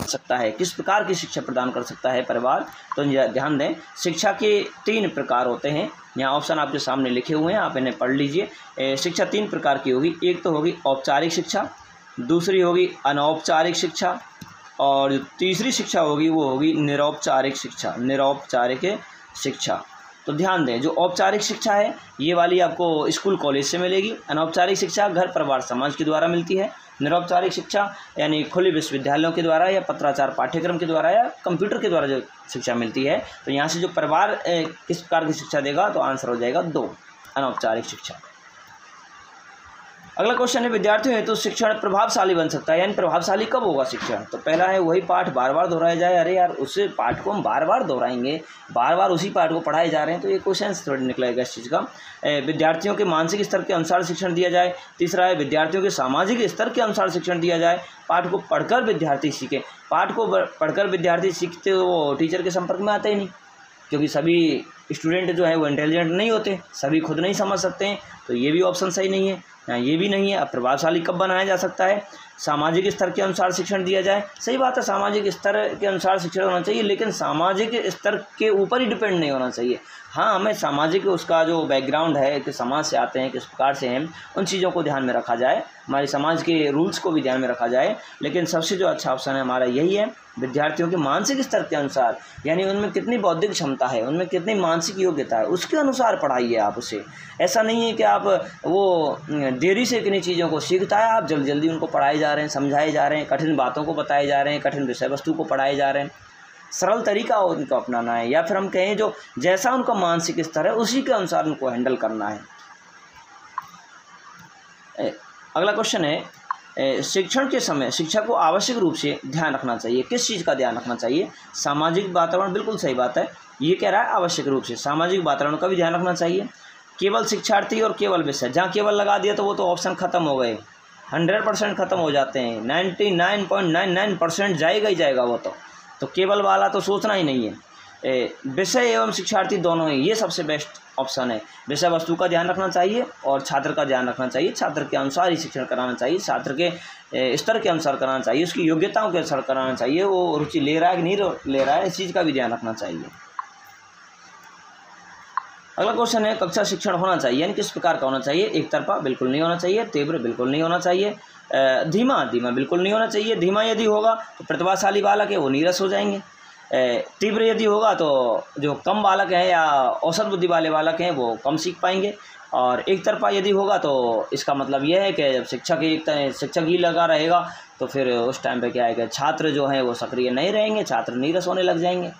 सकता है, किस प्रकार की शिक्षा प्रदान कर सकता है परिवार। तो ध्यान दें, शिक्षा के 3 प्रकार होते हैं। यहाँ ऑप्शन आपके सामने लिखे हुए हैं, आप इन्हें पढ़ लीजिए। शिक्षा 3 प्रकार की होगी। एक तो होगी औपचारिक शिक्षा, दूसरी होगी अनौपचारिक शिक्षा, और तीसरी शिक्षा होगी वो होगी निरौपचारिक शिक्षा। निरौपचारिक शिक्षा। तो ध्यान दें, जो औपचारिक शिक्षा है ये वाली आपको स्कूल कॉलेज से मिलेगी। अनौपचारिक शिक्षा घर परिवार समाज के द्वारा मिलती है। निरौपचारिक शिक्षा यानी खुले विश्वविद्यालयों के द्वारा या पत्राचार पाठ्यक्रम के द्वारा या कंप्यूटर के द्वारा जो शिक्षा मिलती है। तो यहाँ से जो परिवार किस प्रकार की शिक्षा देगा, तो आंसर हो जाएगा 2, अनौपचारिक शिक्षा। अगला क्वेश्चन है, विद्यार्थियों हेतु शिक्षण प्रभावशाली बन सकता है, यानी प्रभावशाली कब होगा शिक्षण। तो पहला है वही पाठ बार बार दोहराया जाए। अरे यार, उस पाठ को हम बार बार दोहराएंगे, बार बार उसी पाठ को पढ़ाए जा रहे हैं, तो ये क्वेश्चन थोड़ा निकलेगा इस चीज़ का। विद्यार्थियों के मानसिक स्तर के अनुसार शिक्षण दिया जाए। तीसरा है विद्यार्थियों के सामाजिक स्तर के अनुसार शिक्षण दिया जाए। पाठ को पढ़कर विद्यार्थी सीखे। पाठ को पढ़कर विद्यार्थी सीखते वो टीचर के संपर्क में आते ही नहीं, क्योंकि सभी स्टूडेंट जो है वो इंटेलिजेंट नहीं होते, सभी खुद नहीं समझ सकते हैं। तो ये भी ऑप्शन सही नहीं है, ये भी नहीं है। अब प्रभावशाली कब बनाया जा सकता है, सामाजिक स्तर के अनुसार शिक्षण दिया जाए। सही बात है, सामाजिक स्तर के अनुसार शिक्षण होना चाहिए, लेकिन सामाजिक स्तर के ऊपर ही डिपेंड नहीं होना चाहिए। हाँ, हमें सामाजिक उसका जो बैकग्राउंड है कि समाज से आते हैं, किस प्रकार से हैं, उन चीज़ों को ध्यान में रखा जाए, हमारे समाज के रूल्स को भी ध्यान में रखा जाए। लेकिन सबसे जो अच्छा ऑप्शन है हमारा यही है, विद्यार्थियों के मानसिक स्तर के अनुसार, यानी उनमें कितनी बौद्धिक क्षमता है, उनमें कितनी मानसिक योग्यता है, उसके अनुसार पढ़ाइए आप उसे। ऐसा नहीं है कि आप वो देरी से किन्हीं चीज़ों को सीखता है, आप जल्दी जल्दी उनको पढ़ाए जा रहे हैं, समझाए जा रहे हैं, कठिन बातों को बताए जा रहे हैं, कठिन विषय वस्तु को पढ़ाए जा रहे हैं। सरल तरीका उनको अपनाना है, या फिर हम कहें जो जैसा उनका मानसिक स्तर है उसी के अनुसार उनको हैंडल करना है। अगला क्वेश्चन है, शिक्षण के समय शिक्षा को आवश्यक रूप से ध्यान रखना चाहिए। किस चीज़ का ध्यान रखना चाहिए, सामाजिक वातावरण, बिल्कुल सही बात है। ये कह रहा है आवश्यक रूप से सामाजिक वातावरण का भी ध्यान रखना चाहिए। केवल शिक्षार्थी और केवल विषय, जहाँ केवल लगा दिया तो वो तो ऑप्शन खत्म हो गए, 100% खत्म हो जाते हैं, 99.99% जाएगा ही जाएगा वो तो केवल वाला तो सोचना ही नहीं है। विषय एवं शिक्षार्थी दोनों ही, ये सबसे बेस्ट ऑप्शन है। विषय वस्तु का ध्यान रखना चाहिए और छात्र का ध्यान रखना चाहिए। छात्र के अनुसार ही शिक्षण कराना चाहिए, छात्र के स्तर के अनुसार कराना चाहिए, उसकी योग्यताओं के अनुसार कराना चाहिए, वो रुचि ले रहा है कि नहीं ले रहा है, इस चीज़ का भी ध्यान रखना चाहिए। अगला क्वेश्चन है, कक्षा शिक्षण होना चाहिए यानी किस प्रकार का होना चाहिए। एक तरफा बिल्कुल नहीं होना चाहिए, तीव्र बिल्कुल नहीं होना चाहिए, धीमा बिल्कुल नहीं होना चाहिए। धीमा यदि होगा तो प्रतिभाशाली बालक है वो नीरस हो जाएंगे। तीव्र यदि होगा तो जो कम बालक हैं या औसत बुद्धि वाले बालक हैं वो कम सीख पाएंगे। और एक तरफा यदि होगा तो इसका मतलब यह है कि जब शिक्षक ही लगा रहेगा तो फिर उस टाइम पे क्या है कि छात्र जो हैं वो सक्रिय नहीं रहेंगे, छात्र नीरस होने लग जाएंगे।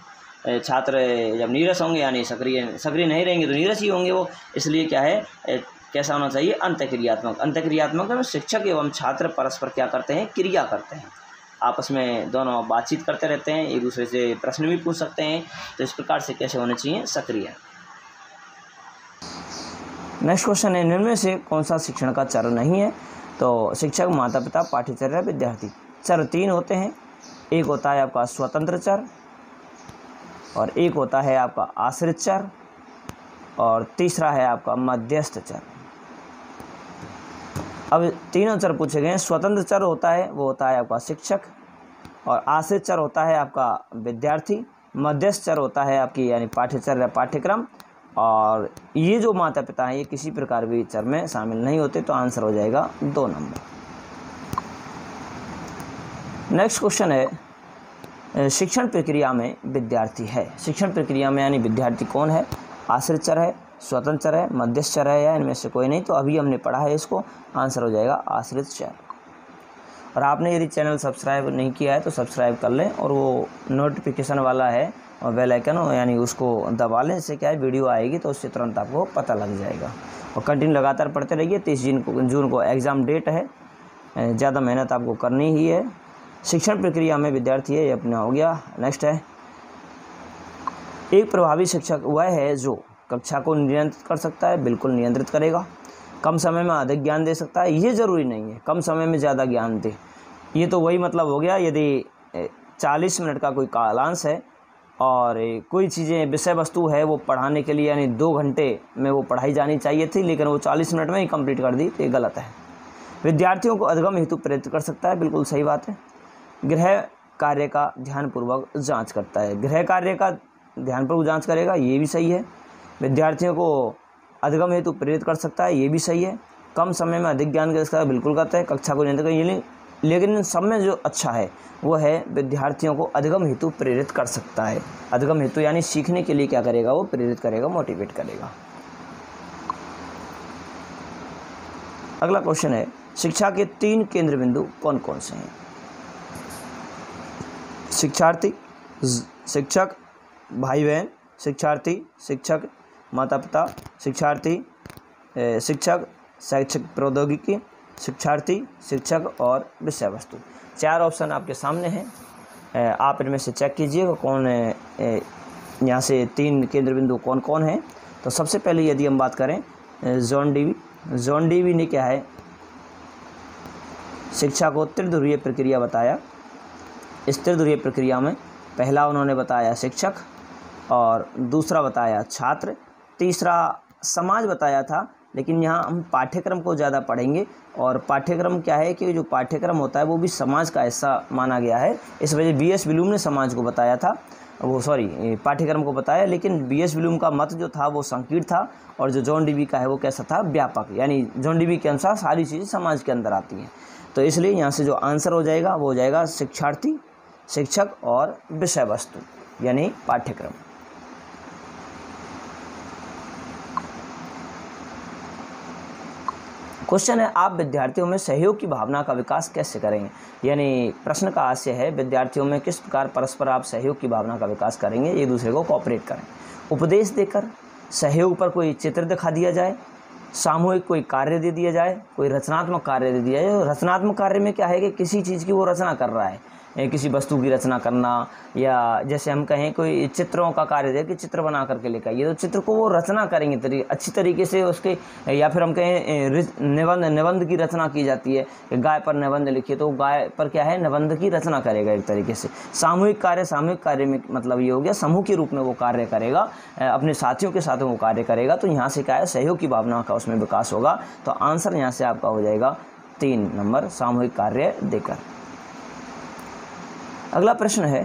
छात्र जब नीरस होंगे यानी सक्रिय नहीं रहेंगे तो नीरस ही होंगे वो। इसलिए क्या है, कैसा होना चाहिए, अंतःक्रियात्मक। अंतःक्रियात्मक में शिक्षक एवं छात्र परस्पर क्या करते हैं, क्रिया करते हैं, आपस में दोनों बातचीत करते रहते हैं, एक दूसरे से प्रश्न भी पूछ सकते हैं। तो इस प्रकार से कैसे होने चाहिए, सक्रिय। नेक्स्ट क्वेश्चन है, निम्न में से कौन सा शिक्षण का चर नहीं है। तो शिक्षक, माता पिता, पाठ्यचर्या, विद्यार्थी। चर 3 होते हैं। एक होता है आपका स्वतंत्र चर, और एक होता है आपका आश्रित चर, और तीसरा है आपका मध्यस्थ चर। अब तीनों चर पूछे गए हैं। स्वतंत्र चर होता है वो होता है आपका शिक्षक, और आश्रित चर होता है आपका विद्यार्थी, मध्यस्थ चर होता है आपकी यानी पाठ्यचर्या पाठ्यक्रम, और ये जो माता पिता हैं ये किसी प्रकार भी चर में शामिल नहीं होते। तो आंसर हो जाएगा 2 नंबर। नेक्स्ट क्वेश्चन है, शिक्षण प्रक्रिया में विद्यार्थी है। शिक्षण प्रक्रिया में यानी विद्यार्थी कौन है, आश्रित चर है, स्वतंत्र चर है, मध्यस्थ चर है, या इनमें से कोई नहीं। तो अभी हमने पढ़ा है इसको, आंसर हो जाएगा आश्रित चर। और आपने यदि चैनल सब्सक्राइब नहीं किया है तो सब्सक्राइब कर लें, और वो नोटिफिकेशन वाला है और बेल आइकन यानी उसको दबा लें। इससे क्या है, वीडियो आएगी तो उससे तुरंत आपको पता लग जाएगा। और कंटिन्यू लगातार पढ़ते रहिए। 30 जून को एग्ज़ाम डेट है, ज़्यादा मेहनत आपको करनी ही है। शिक्षण प्रक्रिया में विद्यार्थी है, ये अपना हो गया। नेक्स्ट है, एक प्रभावी शिक्षक वह है जो कक्षा को नियंत्रित कर सकता है, बिल्कुल नियंत्रित करेगा। कम समय में अधिक ज्ञान दे सकता है, ये ज़रूरी नहीं है कम समय में ज़्यादा ज्ञान दे। ये तो वही मतलब हो गया, यदि 40 मिनट का कोई कालांश है और कोई चीज़ें विषय वस्तु है वो पढ़ाने के लिए यानी 2 घंटे में वो पढ़ाई जानी चाहिए थी, लेकिन वो 40 मिनट में ही कंप्लीट कर दी, तो ये गलत है। विद्यार्थियों को अधिगम हेतु प्रेरित कर सकता है, बिल्कुल सही बात है। गृह कार्य का ध्यानपूर्वक जांच करता है। गृह कार्य का ध्यानपूर्वक जांच करेगा, ये भी सही है। विद्यार्थियों को अधिगम हेतु प्रेरित कर सकता है, ये भी सही है। कम समय में अधिक ज्ञान का बिल्कुल करता है। कक्षा को नियंत्रित कर, लेकिन सब में जो अच्छा है वो है विद्यार्थियों को अधिगम हेतु प्रेरित कर सकता है। अधिगम हेतु यानी सीखने के लिए क्या करेगा, वो प्रेरित करेगा, मोटिवेट करेगा। अगला क्वेश्चन है, शिक्षा के 3 केंद्र बिंदु कौन कौन से हैं? शिक्षार्थी, शिक्षक, भाई बहन, शिक्षार्थी, शिक्षक, माता पिता, शिक्षार्थी, शिक्षक, शैक्षिक प्रौद्योगिकी, शिक्षार्थी, शिक्षक और विषय वस्तु। 4 ऑप्शन आपके सामने हैं। आप इनमें से चेक कीजिएगा कौन यहाँ से 3 केंद्र बिंदु कौन कौन है। तो सबसे पहले यदि हम बात करें जॉन डीवी ने क्या है, शिक्षा को त्रिध्रुवीय प्रक्रिया बताया। इस त्रिध्रुवीय प्रक्रिया में पहला उन्होंने बताया शिक्षक, और दूसरा बताया छात्र, तीसरा समाज बताया था। लेकिन यहाँ हम पाठ्यक्रम को ज़्यादा पढ़ेंगे, और पाठ्यक्रम क्या है कि जो पाठ्यक्रम होता है वो भी समाज का हिस्सा माना गया है। इस वजह बीएस ब्लूम ने समाज को बताया था, पाठ्यक्रम को बताया। लेकिन बीएस ब्लूम का मत जो था वो संकीर्ण था, और जो जॉन डीवी का है वो कैसा था, व्यापक। यानी जॉन डीवी के अनुसार सारी चीज़ें समाज के अंदर आती हैं। तो इसलिए यहाँ से जो आंसर हो जाएगा वो हो जाएगा शिक्षार्थी, शिक्षक और विषय वस्तु यानी पाठ्यक्रम। क्वेश्चन है, आप विद्यार्थियों में सहयोग की भावना का विकास कैसे करेंगे? यानी प्रश्न का आशय है विद्यार्थियों में किस प्रकार परस्पर आप सहयोग की भावना का विकास करेंगे, एक दूसरे को कोऑपरेट करें। उपदेश देकर, सहयोग पर कोई चित्र दिखा दिया जाए, सामूहिक कोई कार्य दे दिया जाए, कोई रचनात्मक कार्य दे दिया जाए। रचनात्मक कार्य में क्या है कि किसी चीज़ की वो रचना कर रहा है, किसी वस्तु की रचना करना, या जैसे हम कहें कोई चित्रों का कार्य दे कि चित्र बना करके लेकर आइए, तो चित्र को वो रचना करेंगे अच्छी तरीके से उसके। या फिर हम कहें निबंध की रचना की जाती है, गाय पर निबंध लिखिए, तो गाय पर क्या है, निबंध की रचना करेगा एक तरीके से। सामूहिक कार्य में मतलब ये हो गया समूह के रूप में वो कार्य करेगा, अपने साथियों के साथ वो कार्य करेगा। तो यहाँ से क्या है, सहयोग की भावना का उसमें विकास होगा। तो आंसर यहाँ से आपका हो जाएगा 3 नंबर, सामूहिक कार्य देकर। अगला प्रश्न है,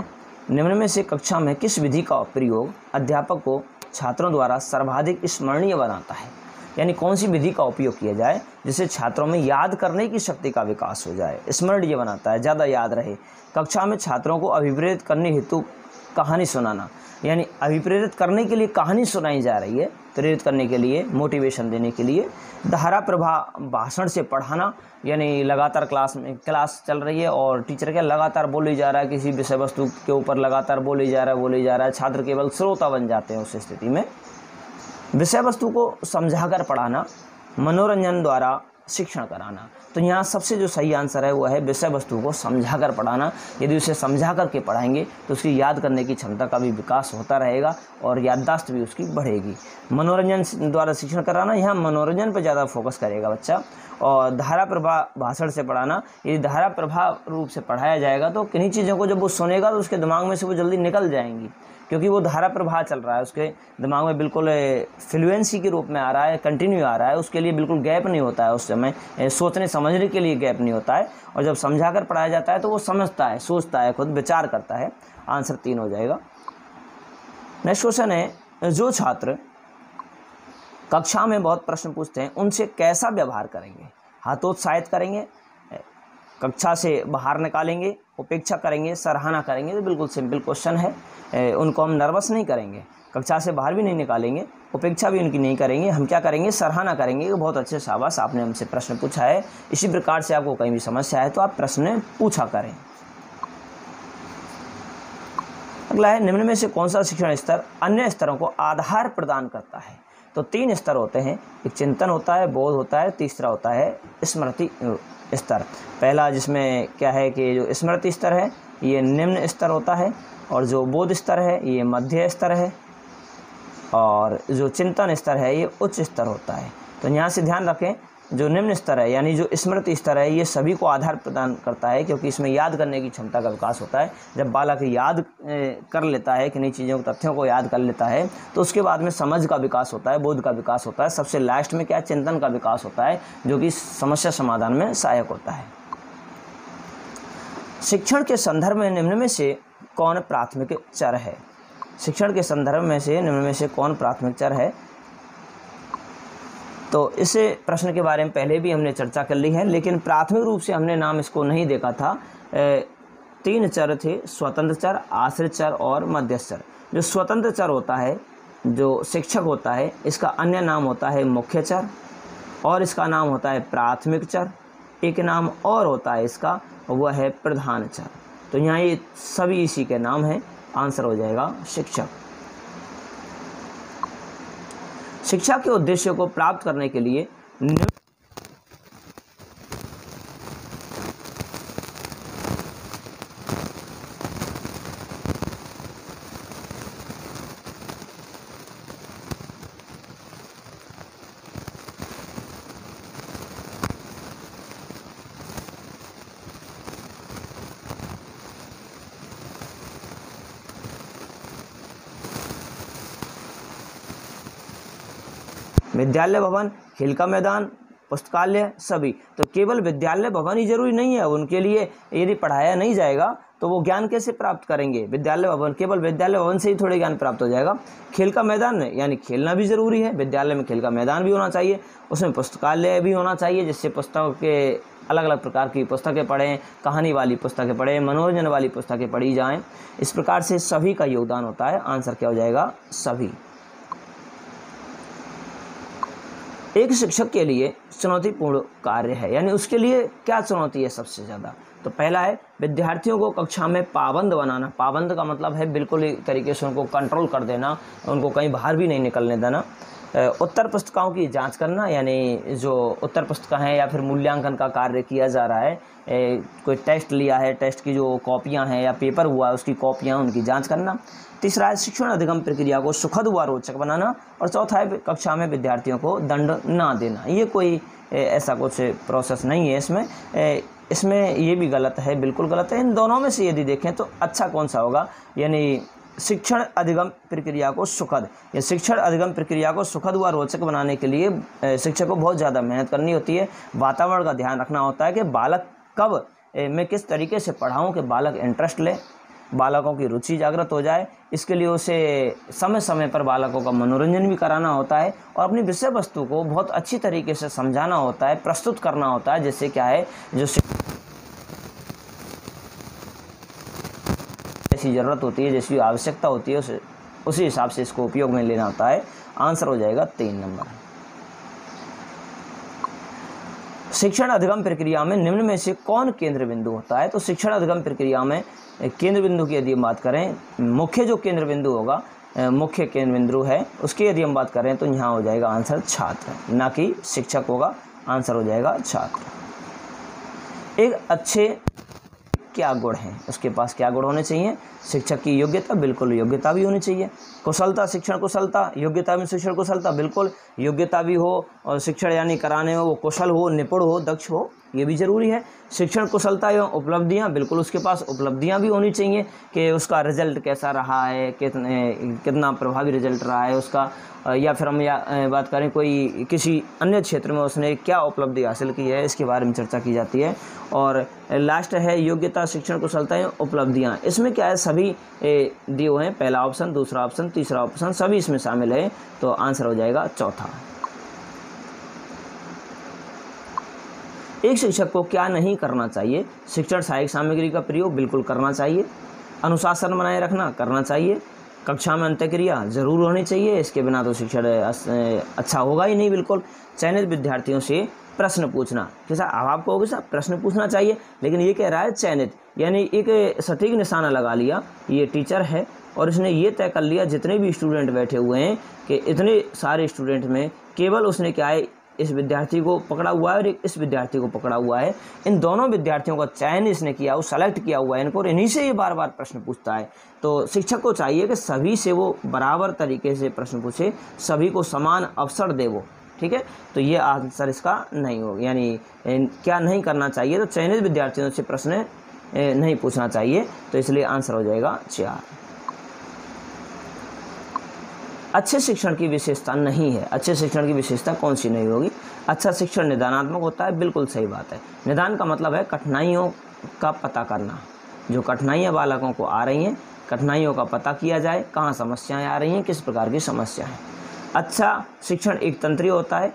निम्न में से कक्षा में किस विधि का प्रयोग अध्यापक को छात्रों द्वारा सर्वाधिक स्मरणीय बनाता है? यानी कौन सी विधि का उपयोग किया जाए जिससे छात्रों में याद करने की शक्ति का विकास हो जाए, स्मरणीय बनाता है, ज़्यादा याद रहे। कक्षा में छात्रों को अभिप्रेरित करने हेतु कहानी सुनाना, यानी अभिप्रेरित करने के लिए कहानी सुनाई जा रही है, प्रेरित करने के लिए, मोटिवेशन देने के लिए। धारा प्रवाह भाषण से पढ़ाना, यानी लगातार क्लास चल रही है और टीचर क्या लगातार बोले जा रहा है, किसी विषय वस्तु के ऊपर लगातार बोले जा रहा है, छात्र केवल श्रोता बन जाते हैं उस स्थिति में। विषय वस्तु को समझाकर पढ़ाना, मनोरंजन द्वारा शिक्षण कराना। तो यहाँ सबसे जो सही आंसर है वो है विषय वस्तु को समझाकर पढ़ाना। यदि उसे समझा करके पढ़ाएंगे तो उसकी याद करने की क्षमता का भी विकास होता रहेगा और याददाश्त भी उसकी बढ़ेगी। मनोरंजन द्वारा शिक्षण कराना, यहाँ मनोरंजन पर ज़्यादा फोकस करेगा बच्चा। और धारा प्रवाह भाषण से पढ़ाना, यदि धारा प्रवाह रूप से पढ़ाया जाएगा तो किन्हीं चीज़ों को जब वो सुनेगा तो उसके दिमाग में से वो जल्दी निकल जाएंगी, क्योंकि वो धारा प्रवाह चल रहा है, उसके दिमाग में बिल्कुल फ्लुएंसी के रूप में आ रहा है, कंटिन्यू आ रहा है, उसके लिए बिल्कुल गैप नहीं होता है, उस समय सोचने समझने के लिए गैप नहीं होता है। और जब समझा कर पढ़ाया जाता है तो वो समझता है, सोचता है, खुद विचार करता है। आंसर 3 हो जाएगा। नेक्स्ट क्वेश्चन है, जो छात्र कक्षा में बहुत प्रश्न पूछते हैं उनसे कैसा व्यवहार करेंगे? हतोत्साहित करेंगे, कक्षा से बाहर निकालेंगे, उपेक्षा करेंगे, सराहना करेंगे? तो बिल्कुल सिंपल क्वेश्चन है। उनको हम नर्वस नहीं करेंगे, कक्षा से बाहर भी नहीं निकालेंगे, उपेक्षा भी उनकी नहीं करेंगे। हम क्या करेंगे, सराहना करेंगे कि बहुत अच्छे, शाबाश, आपने हमसे प्रश्न पूछा है। इसी प्रकार से आपको कहीं भी समस्या है तो आप प्रश्न पूछा करें। अगला है, निम्न में से कौन सा शिक्षण स्तर अन्य स्तरों को आधार प्रदान करता है? तो 3 स्तर होते हैं, एक चिंतन होता है, बोध होता है, तीसरा होता है स्मृति स्तर। पहला जिसमें क्या है कि जो स्मृति स्तर है ये निम्न स्तर होता है, और जो बोध स्तर है ये मध्य स्तर है, और जो चिंतन स्तर है ये उच्च स्तर होता है। तो यहाँ से ध्यान रखें, जो निम्न स्तर है यानी जो स्मृति स्तर है ये सभी को आधार प्रदान करता है, क्योंकि इसमें याद करने की क्षमता का विकास होता है। जब बालक याद कर लेता है, किन्हीं चीज़ों के तथ्यों को याद कर लेता है, तो उसके बाद में समझ का विकास होता है, बोध का विकास होता है, सबसे लास्ट में क्या है, चिंतन का विकास होता है, जो कि समस्या समाधान में सहायक होता है। शिक्षण के संदर्भ में निम्न में से कौन प्राथमिक चर है? शिक्षण के संदर्भ में से निम्न में से कौन प्राथमिक चर है? तो इस प्रश्न के बारे में पहले भी हमने चर्चा कर ली है, लेकिन प्राथमिक रूप से हमने नाम इसको नहीं देखा था। 3 चर थे, स्वतंत्र चर, आश्रित चर और मध्यस्थ चर। जो स्वतंत्र चर होता है, जो शिक्षक होता है, इसका अन्य नाम होता है मुख्य चर और इसका नाम होता है प्राथमिक चर। एक नाम और होता है इसका, वह है प्रधान चर। तो यहाँ ये सभी इसी के नाम हैं। आंसर हो जाएगा शिक्षक। शिक्षा के उद्देश्य को प्राप्त करने के लिए विद्यालय भवन, खेल का मैदान, पुस्तकालय सभी। तो केवल विद्यालय भवन ही जरूरी नहीं है, उनके लिए यदि पढ़ाया नहीं जाएगा तो वो ज्ञान कैसे प्राप्त करेंगे? विद्यालय भवन, केवल विद्यालय भवन से ही थोड़े ज्ञान प्राप्त हो जाएगा। खेल का मैदान यानी खेलना भी ज़रूरी है, विद्यालय में खेल का मैदान भी होना चाहिए, उसमें पुस्तकालय भी होना चाहिए जिससे पुस्तकों के अलग अलग प्रकार की पुस्तकें पढ़ें, कहानी वाली पुस्तकें पढ़ें, मनोरंजन वाली पुस्तकें पढ़ी जाएँ। इस प्रकार से सभी का योगदान होता है। आंसर क्या हो जाएगा? सभी। एक शिक्षक के लिए चुनौतीपूर्ण कार्य है, यानी उसके लिए क्या चुनौती है सबसे ज़्यादा? तो पहला है विद्यार्थियों को कक्षा में पाबंद बनाना। पाबंद का मतलब है बिल्कुल एक तरीके से उनको कंट्रोल कर देना, उनको कहीं बाहर भी नहीं निकलने देना। उत्तर पुस्तिकाओं की जांच करना, यानी जो उत्तर पुस्तिका हैं या फिर मूल्यांकन का कार्य किया जा रहा है, कोई टेस्ट लिया है, टेस्ट की जो कॉपियां हैं या पेपर हुआ है उसकी कॉपियां, उनकी जांच करना। तीसरा है शिक्षण अधिगम प्रक्रिया को सुखद व रोचक बनाना। और चौथा है कक्षा में विद्यार्थियों को दंड ना देना। ये कोई ऐसा कुछ प्रोसेस नहीं है इसमें ये भी गलत है, बिल्कुल गलत है। इन दोनों में से यदि देखें तो अच्छा कौन सा होगा? यानी शिक्षण अधिगम प्रक्रिया को सुखद, या शिक्षण अधिगम प्रक्रिया को सुखद व रोचक बनाने के लिए शिक्षक को बहुत ज़्यादा मेहनत करनी होती है। वातावरण का ध्यान रखना होता है कि बालक कब मैं किस तरीके से पढ़ाऊँ कि बालक इंटरेस्ट ले, बालकों की रुचि जागृत हो जाए। इसके लिए उसे समय समय पर बालकों का मनोरंजन भी कराना होता है और अपनी विषय वस्तु को बहुत अच्छी तरीके से समझाना होता है, प्रस्तुत करना होता है, जिससे क्या है जो जैसी ज़रूरत होती है, जैसी आवश्यकता होती है, उसी हिसाब से इसको उपयोग में लेना होता है। आंसर हो जाएगा 3 नंबर। शिक्षण अधिगम प्रक्रिया में निम्न में से कौन केंद्र बिंदु होता है? तो शिक्षण अधिगम प्रक्रिया में केंद्र बिंदु की यदि हम बात करें, मुख्य जो केंद्र बिंदु होगा, मुख्य केंद्र बिंदु है, उसकी यदि हम बात करें तो यहाँ हो जाएगा आंसर छात्र, ना कि शिक्षक होगा। आंसर हो जाएगा छात्र। एक अच्छे क्या गुण हैं, उसके पास क्या गुण होने चाहिए? शिक्षक की योग्यता, बिल्कुल योग्यता भी होनी चाहिए। कुशलता, शिक्षण कुशलता, योग्यता में शिक्षण कुशलता, बिल्कुल योग्यता भी हो और शिक्षण यानी कराने में वो कुशल हो, निपुण हो, दक्ष हो, ये भी ज़रूरी है। शिक्षण कुशलता एवं उपलब्धियां, बिल्कुल उसके पास उपलब्धियां भी होनी चाहिए कि उसका रिजल्ट कैसा रहा है, कितना प्रभावी रिजल्ट रहा है उसका, या फिर हम बात करें कोई किसी अन्य क्षेत्र में उसने क्या उपलब्धि हासिल की है, इसके बारे में चर्चा की जाती है। और लास्ट है योग्यता, शिक्षण कुशलता एवं उपलब्धियाँ। इसमें क्या है, सभी दिए हुए हैं, पहला ऑप्शन, दूसरा ऑप्शन, तीसरा ऑप्शन, सभी इसमें शामिल है। तो आंसर हो जाएगा चौथा। एक शिक्षक को क्या नहीं करना चाहिए? शिक्षण सहायक सामग्री का प्रयोग बिल्कुल करना चाहिए। अनुशासन बनाए रखना करना चाहिए। कक्षा में अंत्यक्रिया जरूर होनी चाहिए, इसके बिना तो शिक्षण अच्छा होगा ही नहीं बिल्कुल। चयनित विद्यार्थियों से प्रश्न पूछना, कैसा अब आपको होगा साहब प्रश्न पूछना चाहिए, लेकिन ये कह रहा है चयनित, यानी एक सटीक निशाना लगा लिया, ये टीचर है और इसने ये तय कर लिया जितने भी स्टूडेंट बैठे हुए हैं कि इतने सारे स्टूडेंट में केवल उसने क्या है इस विद्यार्थी को पकड़ा हुआ है और इस विद्यार्थी को पकड़ा हुआ है। इन दोनों विद्यार्थियों का चयन इसने किया, वो सेलेक्ट किया हुआ है इनको, और इन्हीं से ये बार बार प्रश्न पूछता है। तो शिक्षक को चाहिए कि सभी से वो बराबर तरीके से प्रश्न पूछे, सभी को समान अवसर दे वो, ठीक है। तो ये आंसर इसका नहीं होगा, यानी क्या नहीं करना चाहिए, तो चयनित विद्यार्थियों से प्रश्न नहीं पूछना चाहिए, तो इसलिए आंसर हो जाएगा 4। अच्छे शिक्षण की विशेषता नहीं है। अच्छे शिक्षण की विशेषता कौन सी नहीं होगी? अच्छा शिक्षण निदानात्मक होता है, बिल्कुल सही बात है। निदान का मतलब है कठिनाइयों का पता करना, जो कठिनाइयाँ बालकों को आ रही हैं, कठिनाइयों का पता किया जाए, कहाँ समस्याएं आ रही हैं, किस प्रकार की समस्या है। अच्छा शिक्षण एक तंत्रीय होता है।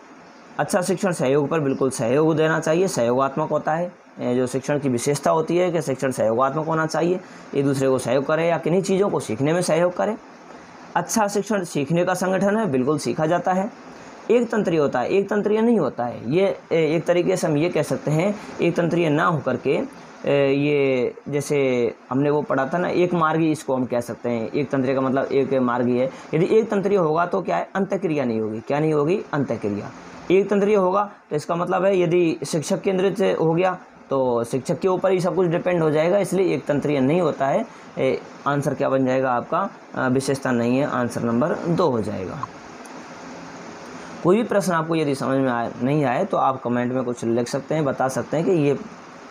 अच्छा शिक्षण सहयोग पर बिल्कुल सहयोग देना चाहिए, सहयोगात्मक होता है। जो शिक्षण की विशेषता होती है कि शिक्षण सहयोगात्मक होना चाहिए, एक दूसरे को सहयोग करे या किन्हीं चीज़ों को सीखने में सहयोग करे। अच्छा शिक्षण सीखने का संगठन है, बिल्कुल सीखा जाता है। एक तंत्रीय होता है, एक तंत्रीय नहीं होता है। ये एक तरीके से हम ये कह सकते हैं, एक तंत्रीय ना होकर के ये जैसे हमने वो पढ़ा था ना, एक मार्गी, इसको हम कह सकते हैं। एक तंत्रीय का मतलब एक मार्गी है। यदि एक तंत्रीय होगा तो क्या है, अंतःक्रिया नहीं होगी। क्या नहीं होगी, अंतःक्रिया। एक तंत्रीय होगा तो इसका मतलब है यदि शिक्षक केंद्रित हो गया तो शिक्षक के ऊपर ही सब कुछ डिपेंड हो जाएगा, इसलिए एक तंत्रीय नहीं होता है। आंसर क्या बन जाएगा आपका, विशेषता नहीं है, आंसर नंबर 2 हो जाएगा। कोई भी प्रश्न आपको यदि समझ में नहीं आए तो आप कमेंट में कुछ लिख सकते हैं, बता सकते हैं कि ये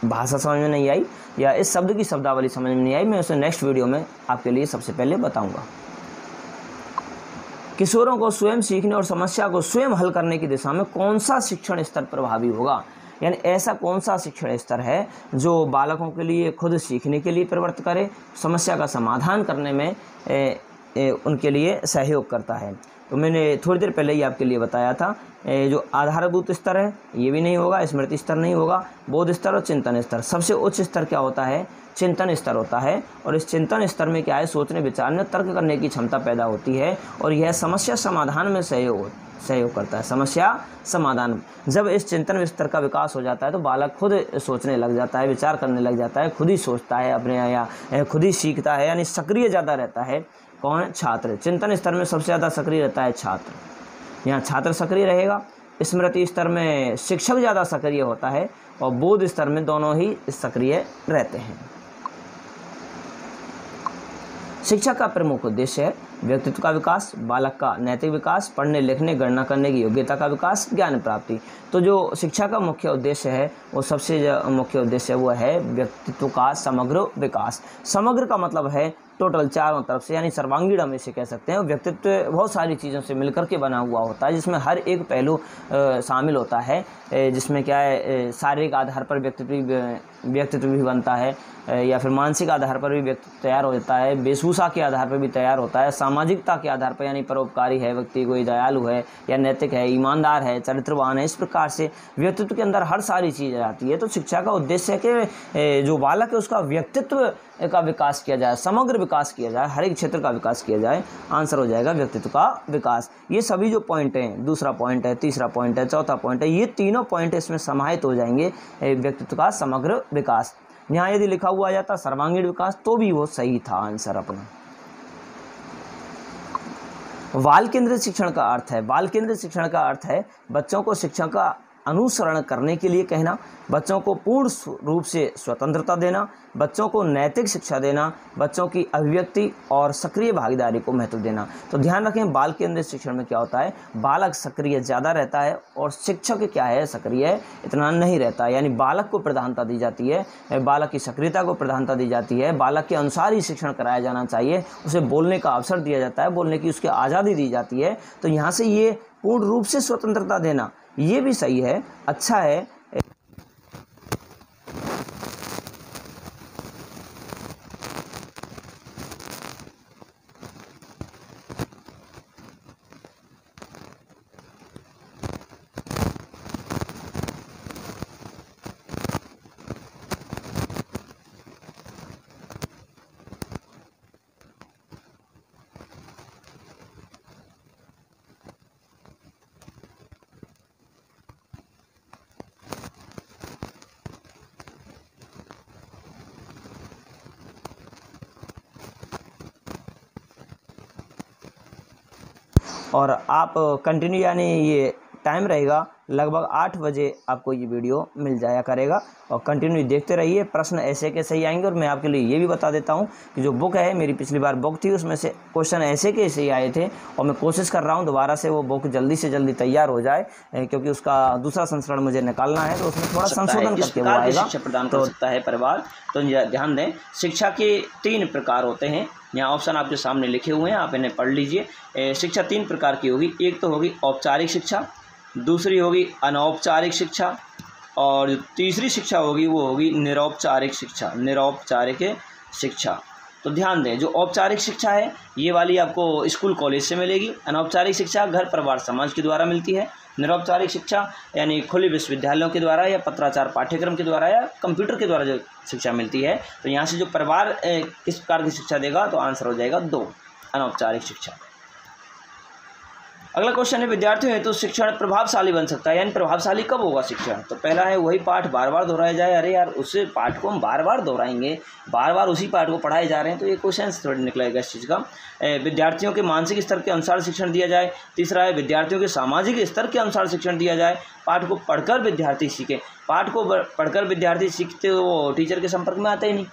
भाषा समझ में नहीं आई या इस शब्द की शब्दावली समझ में नहीं आई। मैं उसे नेक्स्ट वीडियो में आपके लिए सबसे पहले बताऊंगा। किशोरों को स्वयं सीखने और समस्या को स्वयं हल करने की दिशा में कौन सा शिक्षण स्तर प्रभावी होगा, यानी ऐसा कौन सा शिक्षण स्तर है जो बालकों के लिए खुद सीखने के लिए प्रवृत्त करे, समस्या का समाधान करने में उनके लिए सहयोग करता है। तो मैंने थोड़ी देर पहले ही आपके लिए बताया था, जो आधारभूत स्तर है ये भी नहीं होगा, स्मृति स्तर नहीं होगा, बोध स्तर और चिंतन स्तर। सबसे उच्च स्तर क्या होता है, चिंतन स्तर होता है। और इस चिंतन स्तर में क्या है, सोचने विचारने तर्क करने की क्षमता पैदा होती है और यह समस्या समाधान में सहयोग करता है। समस्या समाधान, जब इस चिंतन स्तर का विकास हो जाता है तो बालक खुद सोचने लग जाता है, विचार करने लग जाता है, खुद ही सोचता है अपने या खुद ही सीखता है, यानी सक्रिय ज़्यादा रहता है। कौन, छात्र। चिंतन स्तर में सबसे ज़्यादा सक्रिय रहता है छात्र। यहाँ छात्र सक्रिय रहेगा। स्मृति स्तर में शिक्षक ज़्यादा सक्रिय होता है और बोध स्तर में दोनों ही सक्रिय रहते हैं। शिक्षा का प्रमुख उद्देश्य है व्यक्तित्व का विकास, बालक का नैतिक विकास, पढ़ने लिखने गणना करने की योग्यता का विकास, ज्ञान प्राप्ति। तो जो शिक्षा का मुख्य उद्देश्य है वो सबसे मुख्य उद्देश्य वो है व्यक्तित्व का समग्र विकास। समग्र का मतलब है टोटल, चारों तरफ से, यानी सर्वांगीण हम इसे कह सकते हैं। व्यक्तित्व बहुत सारी चीज़ों से मिलकर के बना हुआ होता है, जिसमें हर एक पहलू शामिल होता है, जिसमें क्या है, शारीरिक आधार पर व्यक्तित्व भी बनता है या फिर मानसिक आधार पर भी व्यक्तित्व तैयार हो जाता है, वेशभूषा के आधार पर भी तैयार होता है, सामाजिकता के आधार पर, यानी परोपकारी है व्यक्ति, कोई दयालु है या नैतिक है, ईमानदार है, चरित्रवान है। इस प्रकार से व्यक्तित्व के अंदर हर सारी चीज़ आती है। तो शिक्षा का उद्देश्य है कि जो बालक है उसका व्यक्तित्व का विकास किया जाए, समग्र विकास किया जाए, हर एक क्षेत्र का विकास किया जाए। आंसर हो जाएगा व्यक्तित्व का विकास। ये सभी जो पॉइंट हैं, दूसरा पॉइंट है, तीसरा पॉइंट है, चौथा पॉइंट है, ये तीनों पॉइंट इसमें समाहित हो जाएंगे, व्यक्तित्व का समग्र विकास। यहाँ यदि लिखा हुआ जाता सर्वांगीण विकास तो भी वो सही था आंसर अपना। बाल केंद्रित शिक्षण का अर्थ है, बाल केंद्रित शिक्षण का अर्थ है बच्चों को शिक्षा का अनुसरण करने के लिए कहना, बच्चों को पूर्ण रूप से स्वतंत्रता देना, बच्चों को नैतिक शिक्षा देना, बच्चों की अभिव्यक्ति और सक्रिय भागीदारी को महत्व देना। तो ध्यान रखें, बाल केंद्रित शिक्षण में क्या होता है, बालक सक्रिय ज़्यादा रहता है और शिक्षक क्या है, सक्रिय इतना नहीं रहता है। यानी बालक को प्रधानता दी जाती है, बालक की सक्रियता को प्रधानता दी जाती है, बालक के अनुसार ही शिक्षण कराया जाना चाहिए, उसे बोलने का अवसर दिया जाता है, बोलने की उसकी आज़ादी दी जाती है। तो यहाँ से ये पूर्ण रूप से स्वतंत्रता देना ये भी सही है, अच्छा है। और आप कंटिन्यू, यानी ये टाइम रहेगा लगभग 8 बजे आपको ये वीडियो मिल जाया करेगा और कंटिन्यू देखते रहिए। प्रश्न ऐसे के सही आएंगे। और मैं आपके लिए ये भी बता देता हूँ कि जो बुक है, मेरी पिछली बार बुक थी उसमें से क्वेश्चन ऐसे के सही आए थे और मैं कोशिश कर रहा हूँ दोबारा से वो बुक जल्दी से जल्दी तैयार हो जाए, क्योंकि उसका दूसरा संस्करण मुझे निकालना है, तो उसमें थोड़ा संशोधन करके वो आएगा। शिक्षा प्रदान कर सकता है परिवार। तो ध्यान दें, शिक्षा के 3 प्रकार होते हैं। यहाँ ऑप्शन आपके सामने लिखे हुए हैं, आप इन्हें पढ़ लीजिए। शिक्षा 3 प्रकार की होगी। एक तो होगी औपचारिक शिक्षा, दूसरी होगी अनौपचारिक शिक्षा, और जो तीसरी शिक्षा होगी वो होगी निरौपचारिक शिक्षा। निरौपचारिक शिक्षा, तो ध्यान दें, जो औपचारिक शिक्षा है ये वाली आपको स्कूल कॉलेज से मिलेगी। अनौपचारिक शिक्षा घर परिवार समाज के द्वारा मिलती है। निरौपचारिक शिक्षा यानी खुले विश्वविद्यालयों के द्वारा या पत्राचार पाठ्यक्रम के द्वारा या कंप्यूटर के द्वारा जो शिक्षा मिलती है। तो यहाँ से जो परिवार किस प्रकार की शिक्षा देगा, तो आंसर हो जाएगा 2, अनौपचारिक शिक्षा। अगला क्वेश्चन है, विद्यार्थियों हेतु शिक्षण प्रभावशाली बन सकता है, यानी प्रभावशाली कब होगा शिक्षण? तो पहला है वही पाठ बार बार दोहराया जाए। अरे यार, उस पाठ को हम बार बार दोहराएंगे, बार बार उसी पाठ को पढ़ाए जा रहे हैं, तो ये क्वेश्चन थोड़ा निकलेगा इस चीज़ का। विद्यार्थियों के मानसिक स्तर के अनुसार शिक्षण दिया जाए। तीसरा है विद्यार्थियों के सामाजिक स्तर के अनुसार शिक्षण दिया जाए। पाठ को पढ़कर विद्यार्थी सीखे। पाठ को पढ़कर विद्यार्थी सीखते वो टीचर के संपर्क में आते ही नहीं,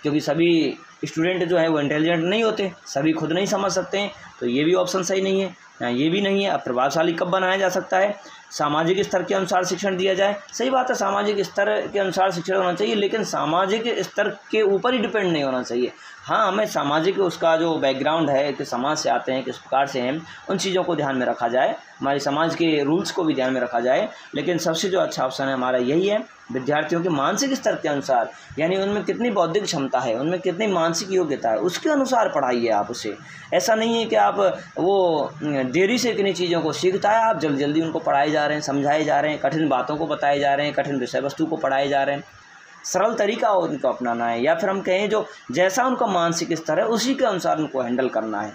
क्योंकि सभी स्टूडेंट जो है वो इंटेलिजेंट नहीं होते, सभी खुद नहीं समझ सकते हैं, तो ये भी ऑप्शन सही नहीं है, ये भी नहीं है। अब प्रभावशाली कब बनाया जा सकता है? सामाजिक स्तर के अनुसार शिक्षण दिया जाए। सही बात है, सामाजिक स्तर के अनुसार शिक्षण होना चाहिए, लेकिन सामाजिक स्तर के ऊपर ही डिपेंड नहीं होना चाहिए। हाँ, हमें सामाजिक उसका जो बैकग्राउंड है, कि समाज से आते हैं, किस प्रकार से हैं, उन चीज़ों को ध्यान में रखा जाए, हमारे समाज के रूल्स को भी ध्यान में रखा जाए। लेकिन सबसे जो अच्छा ऑप्शन है हमारा यही है, विद्यार्थियों के मानसिक स्तर के अनुसार, यानी उनमें कितनी बौद्धिक क्षमता है, उनमें कितनी मानसिक योग्यता है, उसके अनुसार पढ़ाइए आप उसे। ऐसा नहीं है कि आप वो देरी से किन्हीं चीज़ों को सीखता है, आप जल्दी जल्दी उनको पढ़ाए जा रहे हैं, समझाए जा रहे हैं, कठिन बातों को बताए जा रहे हैं, कठिन विषय वस्तु को पढ़ाए जा रहे हैं। सरल तरीका उनको अपनाना है, या फिर हम कहें जो जैसा उनका मानसिक स्तर है उसी के अनुसार उनको हैंडल करना है।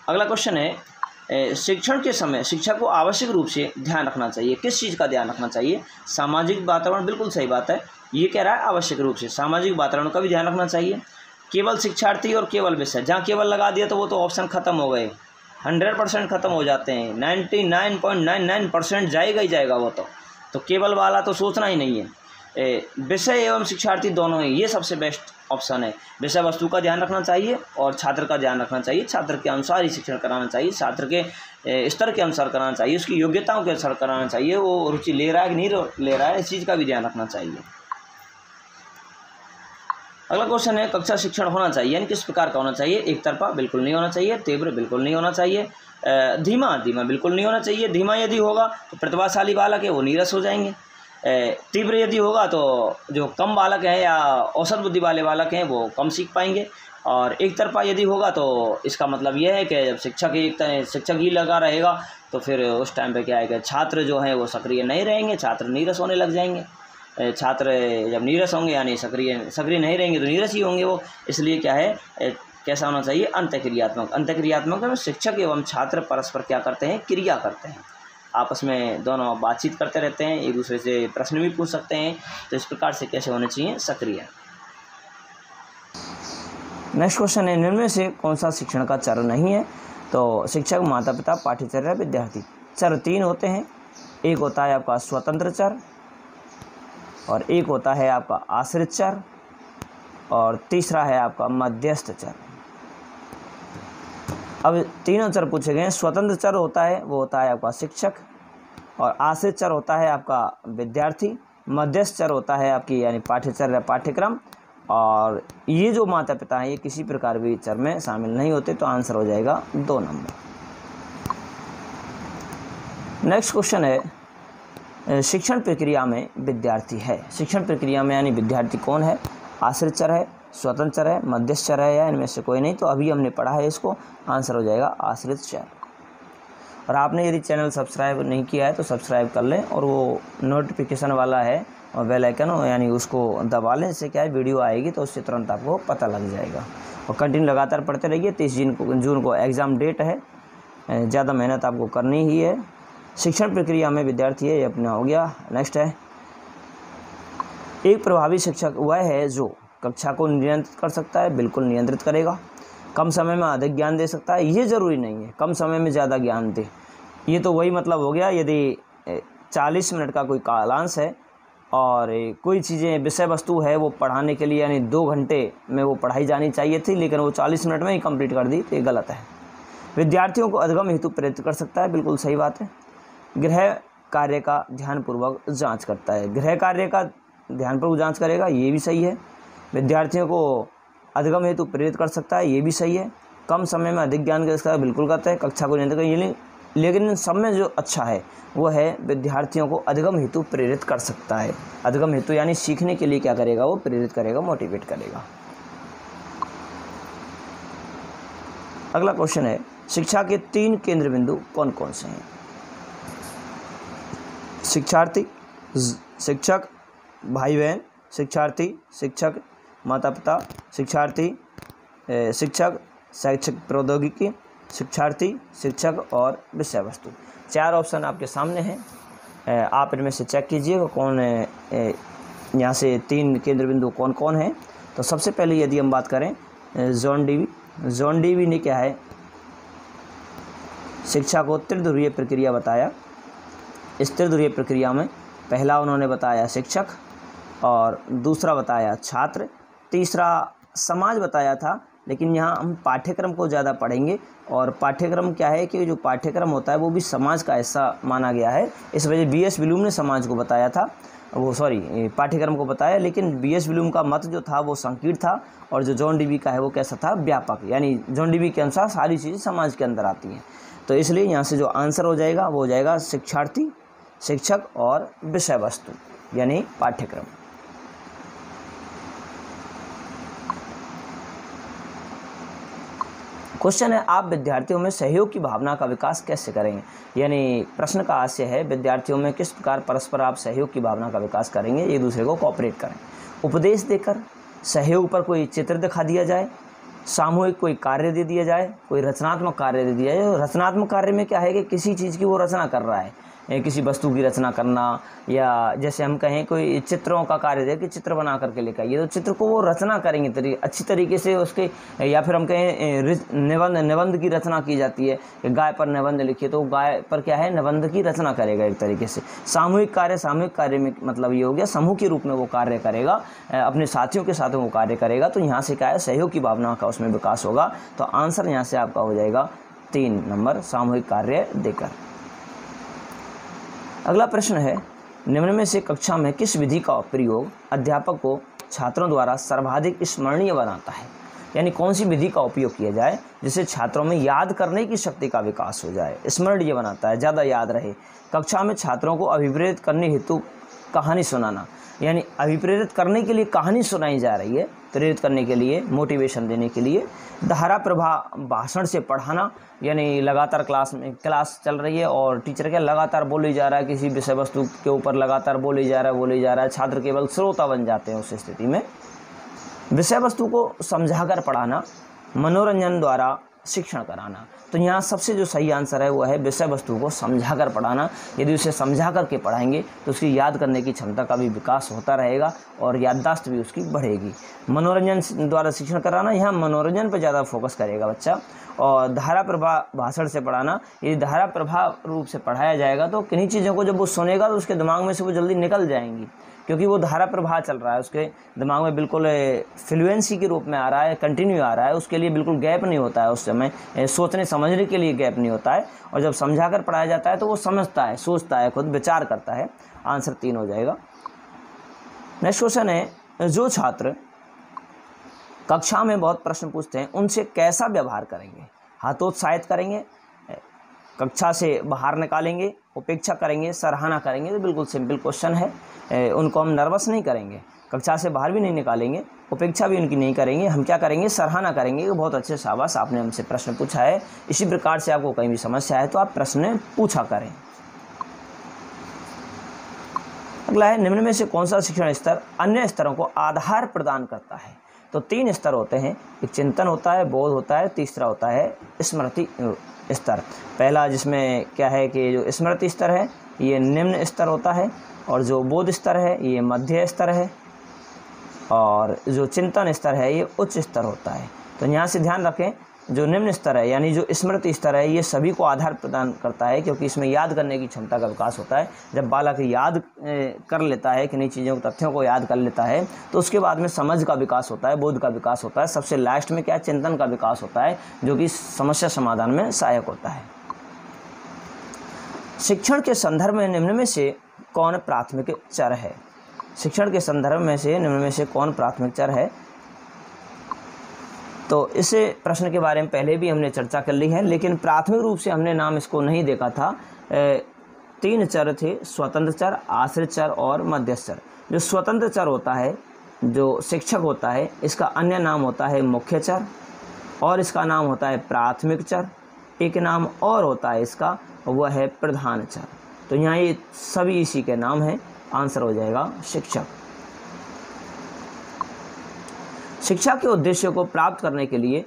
अगला क्वेश्चन है, शिक्षण के समय शिक्षा को आवश्यक रूप से ध्यान रखना चाहिए। किस चीज़ का ध्यान रखना चाहिए? सामाजिक वातावरण, बिल्कुल सही बात है, ये कह रहा है आवश्यक रूप से सामाजिक वातावरण का भी ध्यान रखना चाहिए। केवल शिक्षार्थी और केवल विषय, जहाँ केवल लगा दिया तो वो तो ऑप्शन खत्म हो गए, 100% खत्म हो जाते हैं, 99.99% जाएगा ही जाएगा वो तो केवल वाला तो सोचना ही नहीं है। विषय एवं शिक्षार्थी दोनों ही, ये सबसे बेस्ट ऑप्शन है। विषय वस्तु का ध्यान रखना चाहिए और छात्र का ध्यान रखना चाहिए, छात्र के अनुसार ही शिक्षण कराना चाहिए, छात्र के स्तर के अनुसार कराना चाहिए, उसकी योग्यताओं के अनुसार कराना चाहिए, वो रुचि ले रहा है कि नहीं ले रहा है, इस चीज़ का भी ध्यान रखना चाहिए। अगला क्वेश्चन है, कक्षा शिक्षण होना चाहिए, यानी किस प्रकार का होना चाहिए? एक तरफा बिल्कुल नहीं होना चाहिए, तीव्र बिल्कुल नहीं होना चाहिए, धीमा बिल्कुल नहीं होना चाहिए। धीमा यदि होगा तो प्रतिभाशाली बालक है वो नीरस हो जाएंगे। तीव्र यदि होगा तो जो कम बालक हैं या औसत बुद्धि वाले बालक हैं वो कम सीख पाएंगे। और एक तरफा यदि होगा तो इसका मतलब यह है कि जब शिक्षक ही लगा रहेगा तो फिर उस टाइम पे क्या है कि छात्र जो हैं वो सक्रिय नहीं रहेंगे, छात्र नीरस होने लग जाएंगे। छात्र जब नीरस होंगे यानी सक्रिय नहीं रहेंगे तो नीरस ही होंगे वो। इसलिए क्या है, कैसा होना चाहिए? अंतःक्रियात्मक में शिक्षक एवं छात्र परस्पर क्या करते हैं? क्रिया करते हैं, आपस में दोनों बातचीत करते रहते हैं, एक दूसरे से प्रश्न भी पूछ सकते हैं। तो इस प्रकार से कैसे होने चाहिए? सक्रिय। नेक्स्ट क्वेश्चन है, इनमें से कौन सा शिक्षण का चर नहीं है? तो शिक्षक, माता पिता, पाठ्यचर्या, विद्यार्थी। चर 3 होते हैं, एक होता है आपका स्वतंत्र चर और एक होता है आपका आश्रित चर और तीसरा है आपका मध्यस्थ चर। अब तीनों चर पूछे गए हैं। स्वतंत्र चर होता है वो होता है आपका शिक्षक, और आश्रित चर होता है आपका विद्यार्थी, मध्यस्थ चर होता है आपकी यानी पाठ्यचर्या पाठ्यक्रम, और ये जो माता पिता हैं ये किसी प्रकार भी चर में शामिल नहीं होते। तो आंसर हो जाएगा 2 नंबर। नेक्स्ट क्वेश्चन है, शिक्षण प्रक्रिया में विद्यार्थी है। शिक्षण प्रक्रिया में यानी विद्यार्थी कौन है? आश्रित चर है, स्वतंत्र चर है, मध्यस्थ चर है या इनमें से कोई नहीं? तो अभी हमने पढ़ा है इसको, आंसर हो जाएगा आश्रित चर। और आपने यदि चैनल सब्सक्राइब नहीं किया है तो सब्सक्राइब कर लें और वो नोटिफिकेशन वाला है और बेल आइकन यानी उसको दबा लें। इससे क्या है, वीडियो आएगी तो उससे तुरंत आपको पता लग जाएगा। और कंटिन्यू लगातार पढ़ते रहिए। 30 जून को एग्ज़ाम डेट है, ज़्यादा मेहनत आपको करनी ही है। शिक्षण प्रक्रिया में विद्यार्थी है, ये अपना हो गया। नेक्स्ट है, एक प्रभावी शिक्षक वह है जो कक्षा को नियंत्रित कर सकता है, बिल्कुल नियंत्रित करेगा। कम समय में अधिक ज्ञान दे सकता है, ये ज़रूरी नहीं है कम समय में ज़्यादा ज्ञान दे। ये तो वही मतलब हो गया, यदि 40 मिनट का कोई कालांश है और कोई चीज़ें विषय वस्तु है वो पढ़ाने के लिए यानी 2 घंटे में वो पढ़ाई जानी चाहिए थी, लेकिन वो 40 मिनट में ही कंप्लीट कर दी, तो ये गलत है। विद्यार्थियों को अधिगम हेतु प्रेरित कर सकता है, बिल्कुल सही बात है। गृह कार्य का ध्यानपूर्वक जाँच करता है, गृह कार्य का ध्यानपूर्वक जाँच करेगा, ये भी सही है। विद्यार्थियों को अधिगम हेतु प्रेरित कर सकता है, ये भी सही है। कम समय में अधिक ज्ञान कर सकता है, बिल्कुल करता है। कक्षा को नियंत्रित, यानी लेकिन इन सब में जो अच्छा है वो है विद्यार्थियों को अधिगम हेतु प्रेरित कर सकता है। अधिगम हेतु यानी सीखने के लिए क्या करेगा, वो प्रेरित करेगा, मोटिवेट करेगा। अगला क्वेश्चन है, शिक्षा के 3 केंद्र बिंदु कौन कौन से हैं? शिक्षार्थी, शिक्षक, भाई बहन, शिक्षार्थी, शिक्षक, माता पिता, शिक्षार्थी, शिक्षक, शैक्षिक प्रौद्योगिकी, शिक्षार्थी, शिक्षक और विषय वस्तु। 4 ऑप्शन आपके सामने हैं, आप इनमें से चेक कीजिएगा कौन यहाँ से 3 केंद्र बिंदु कौन कौन है। तो सबसे पहले यदि हम बात करें जॉन डीवी ने क्या है, शिक्षा को त्रिध्रुवीय प्रक्रिया बताया। इस त्रिध्रुवीय प्रक्रिया में पहला उन्होंने बताया शिक्षक, और दूसरा बताया छात्र, तीसरा समाज बताया था। लेकिन यहाँ हम पाठ्यक्रम को ज़्यादा पढ़ेंगे, और पाठ्यक्रम क्या है कि जो पाठ्यक्रम होता है वो भी समाज का हिस्सा माना गया है। इस वजह बीएस ब्लूम ने समाज को बताया था, पाठ्यक्रम को बताया। लेकिन बीएस ब्लूम का मत जो था वो संकीर्ण था, और जो जॉन डीवी का है वो कैसा था, व्यापक। यानी जॉन डीवी के अनुसार सारी चीज़ें समाज के अंदर आती हैं। तो इसलिए यहाँ से जो आंसर हो जाएगा वो हो जाएगा शिक्षार्थी, शिक्षक और विषय वस्तु यानी पाठ्यक्रम। क्वेश्चन है, आप विद्यार्थियों में सहयोग की भावना का विकास कैसे करेंगे? यानी प्रश्न का आशय है विद्यार्थियों में किस प्रकार परस्पर आप सहयोग की भावना का विकास करेंगे, एक दूसरे को कोऑपरेट करें। उपदेश देकर, सहयोग पर कोई चित्र दिखा दिया जाए, सामूहिक कोई कार्य दे दिया जाए, कोई रचनात्मक कार्य दे दिया जाए। रचनात्मक कार्य में क्या है कि किसी चीज़ की वो रचना कर रहा है, किसी वस्तु की रचना करना, या जैसे हम कहें कोई चित्रों का कार्य दे कि चित्र बना करके लेकर आइए, तो चित्र को वो रचना करेंगे अच्छी तरीके से उसके। या फिर हम कहें निबंध की रचना की जाती है, गाय पर निबंध लिखिए, तो गाय पर क्या है, निबंध की रचना करेगा एक तरीके से। सामूहिक कार्य में मतलब ये हो गया समूह के रूप में वो कार्य करेगा, अपने साथियों के साथ वो कार्य करेगा। तो यहाँ से क्या है, सहयोग की भावना का उसमें विकास होगा। तो आंसर यहाँ से आपका हो जाएगा 3 नंबर, सामूहिक कार्य देकर। अगला प्रश्न है, निम्न में से कक्षा में किस विधि का प्रयोग अध्यापक को छात्रों द्वारा सर्वाधिक स्मरणीय बनाता है? यानी कौन सी विधि का उपयोग किया जाए जिससे छात्रों में याद करने की शक्ति का विकास हो जाए, स्मरणीय बनाता है, ज़्यादा याद रहे। कक्षा में छात्रों को अभिप्रेरित करने हेतु कहानी सुनाना, यानी अभिप्रेरित करने के लिए कहानी सुनाई जा रही है, प्रेरित करने के लिए, मोटिवेशन देने के लिए। धारा प्रवाह भाषण से पढ़ाना, यानी लगातार क्लास चल रही है और टीचर क्या लगातार बोले जा रहा है, किसी विषय वस्तु के ऊपर लगातार बोले जा रहा है, छात्र केवल श्रोता बन जाते हैं उस स्थिति में। विषय वस्तु को समझाकर पढ़ाना, मनोरंजन द्वारा शिक्षण कराना। तो यहाँ सबसे जो सही आंसर है वो है विषय वस्तु को समझाकर पढ़ाना। यदि उसे समझा करके पढ़ाएंगे तो उसकी याद करने की क्षमता का भी विकास होता रहेगा और याददाश्त भी उसकी बढ़ेगी। मनोरंजन द्वारा शिक्षण कराना, यहाँ मनोरंजन पर ज़्यादा फोकस करेगा बच्चा। और धारा प्रवाह भाषण से पढ़ाना, यदि धारा प्रवाह रूप से पढ़ाया जाएगा तो किन्हीं चीज़ों को जब वो सुनेगा तो उसके दिमाग में से वो जल्दी निकल जाएंगी, क्योंकि वो धारा प्रवाह चल रहा है, उसके दिमाग में बिल्कुल फ्लुएंसी के रूप में आ रहा है, कंटिन्यू आ रहा है, उसके लिए बिल्कुल गैप नहीं होता है, उस समय सोचने समझने के लिए गैप नहीं होता है। और जब समझाकर पढ़ाया जाता है तो वो समझता है, सोचता है, खुद विचार करता है। आंसर 3 हो जाएगा। नेक्स्ट क्वेश्चन है, जो छात्र कक्षा में बहुत प्रश्न पूछते हैं उनसे कैसा व्यवहार करेंगे? हतोत्साहित करेंगे, कक्षा से बाहर निकालेंगे, उपेक्षा करेंगे, सराहना करेंगे? तो बिल्कुल सिंपल क्वेश्चन है। उनको हम नर्वस नहीं करेंगे, कक्षा से बाहर भी नहीं निकालेंगे, उपेक्षा भी उनकी नहीं करेंगे। हम क्या करेंगे, सराहना करेंगे कि बहुत अच्छे, शाबाश, आपने हमसे प्रश्न पूछा है। इसी प्रकार से आपको कहीं भी समस्या है तो आप प्रश्न पूछा करें। अगला है, निम्न में से कौन सा शिक्षण स्तर अन्य स्तरों को आधार प्रदान करता है? तो 3 स्तर होते हैं, एक चिंतन होता है, बोध होता है, तीसरा होता है स्मृति स्तर। पहला जिसमें क्या है कि जो स्मृति स्तर है ये निम्न स्तर होता है, और जो बोध स्तर है ये मध्य स्तर है, और जो चिंतन स्तर है ये उच्च स्तर होता है। तो यहाँ से ध्यान रखें, जो निम्न स्तर है यानी जो स्मृति स्तर है ये सभी को आधार प्रदान करता है, क्योंकि इसमें याद करने की क्षमता का विकास होता है। जब बालक याद कर लेता है, किन्हीं चीज़ों को, तथ्यों को याद कर लेता है, तो उसके बाद में समझ का विकास होता है, बोध का विकास होता है, सबसे लास्ट में क्या, चिंतन का विकास होता है, जो कि समस्या समाधान में सहायक होता है। शिक्षण के संदर्भ में निम्न में से कौन प्राथमिक चर है? शिक्षण के संदर्भ में से निम्न में से कौन प्राथमिक चर है? तो इस प्रश्न के बारे में पहले भी हमने चर्चा कर ली है, लेकिन प्राथमिक रूप से हमने नाम इसको नहीं देखा था। 3 चर थे, स्वतंत्र चर, आश्रित चर और मध्यस्थ चर। जो स्वतंत्र चर होता है, जो शिक्षक होता है, इसका अन्य नाम होता है मुख्य चर और इसका नाम होता है प्राथमिक चर। एक नाम और होता है इसका, वह है प्रधान चर। तो यहाँ ये सभी इसी के नाम हैं। आंसर हो जाएगा शिक्षक। शिक्षा के उद्देश्यों को प्राप्त करने के लिए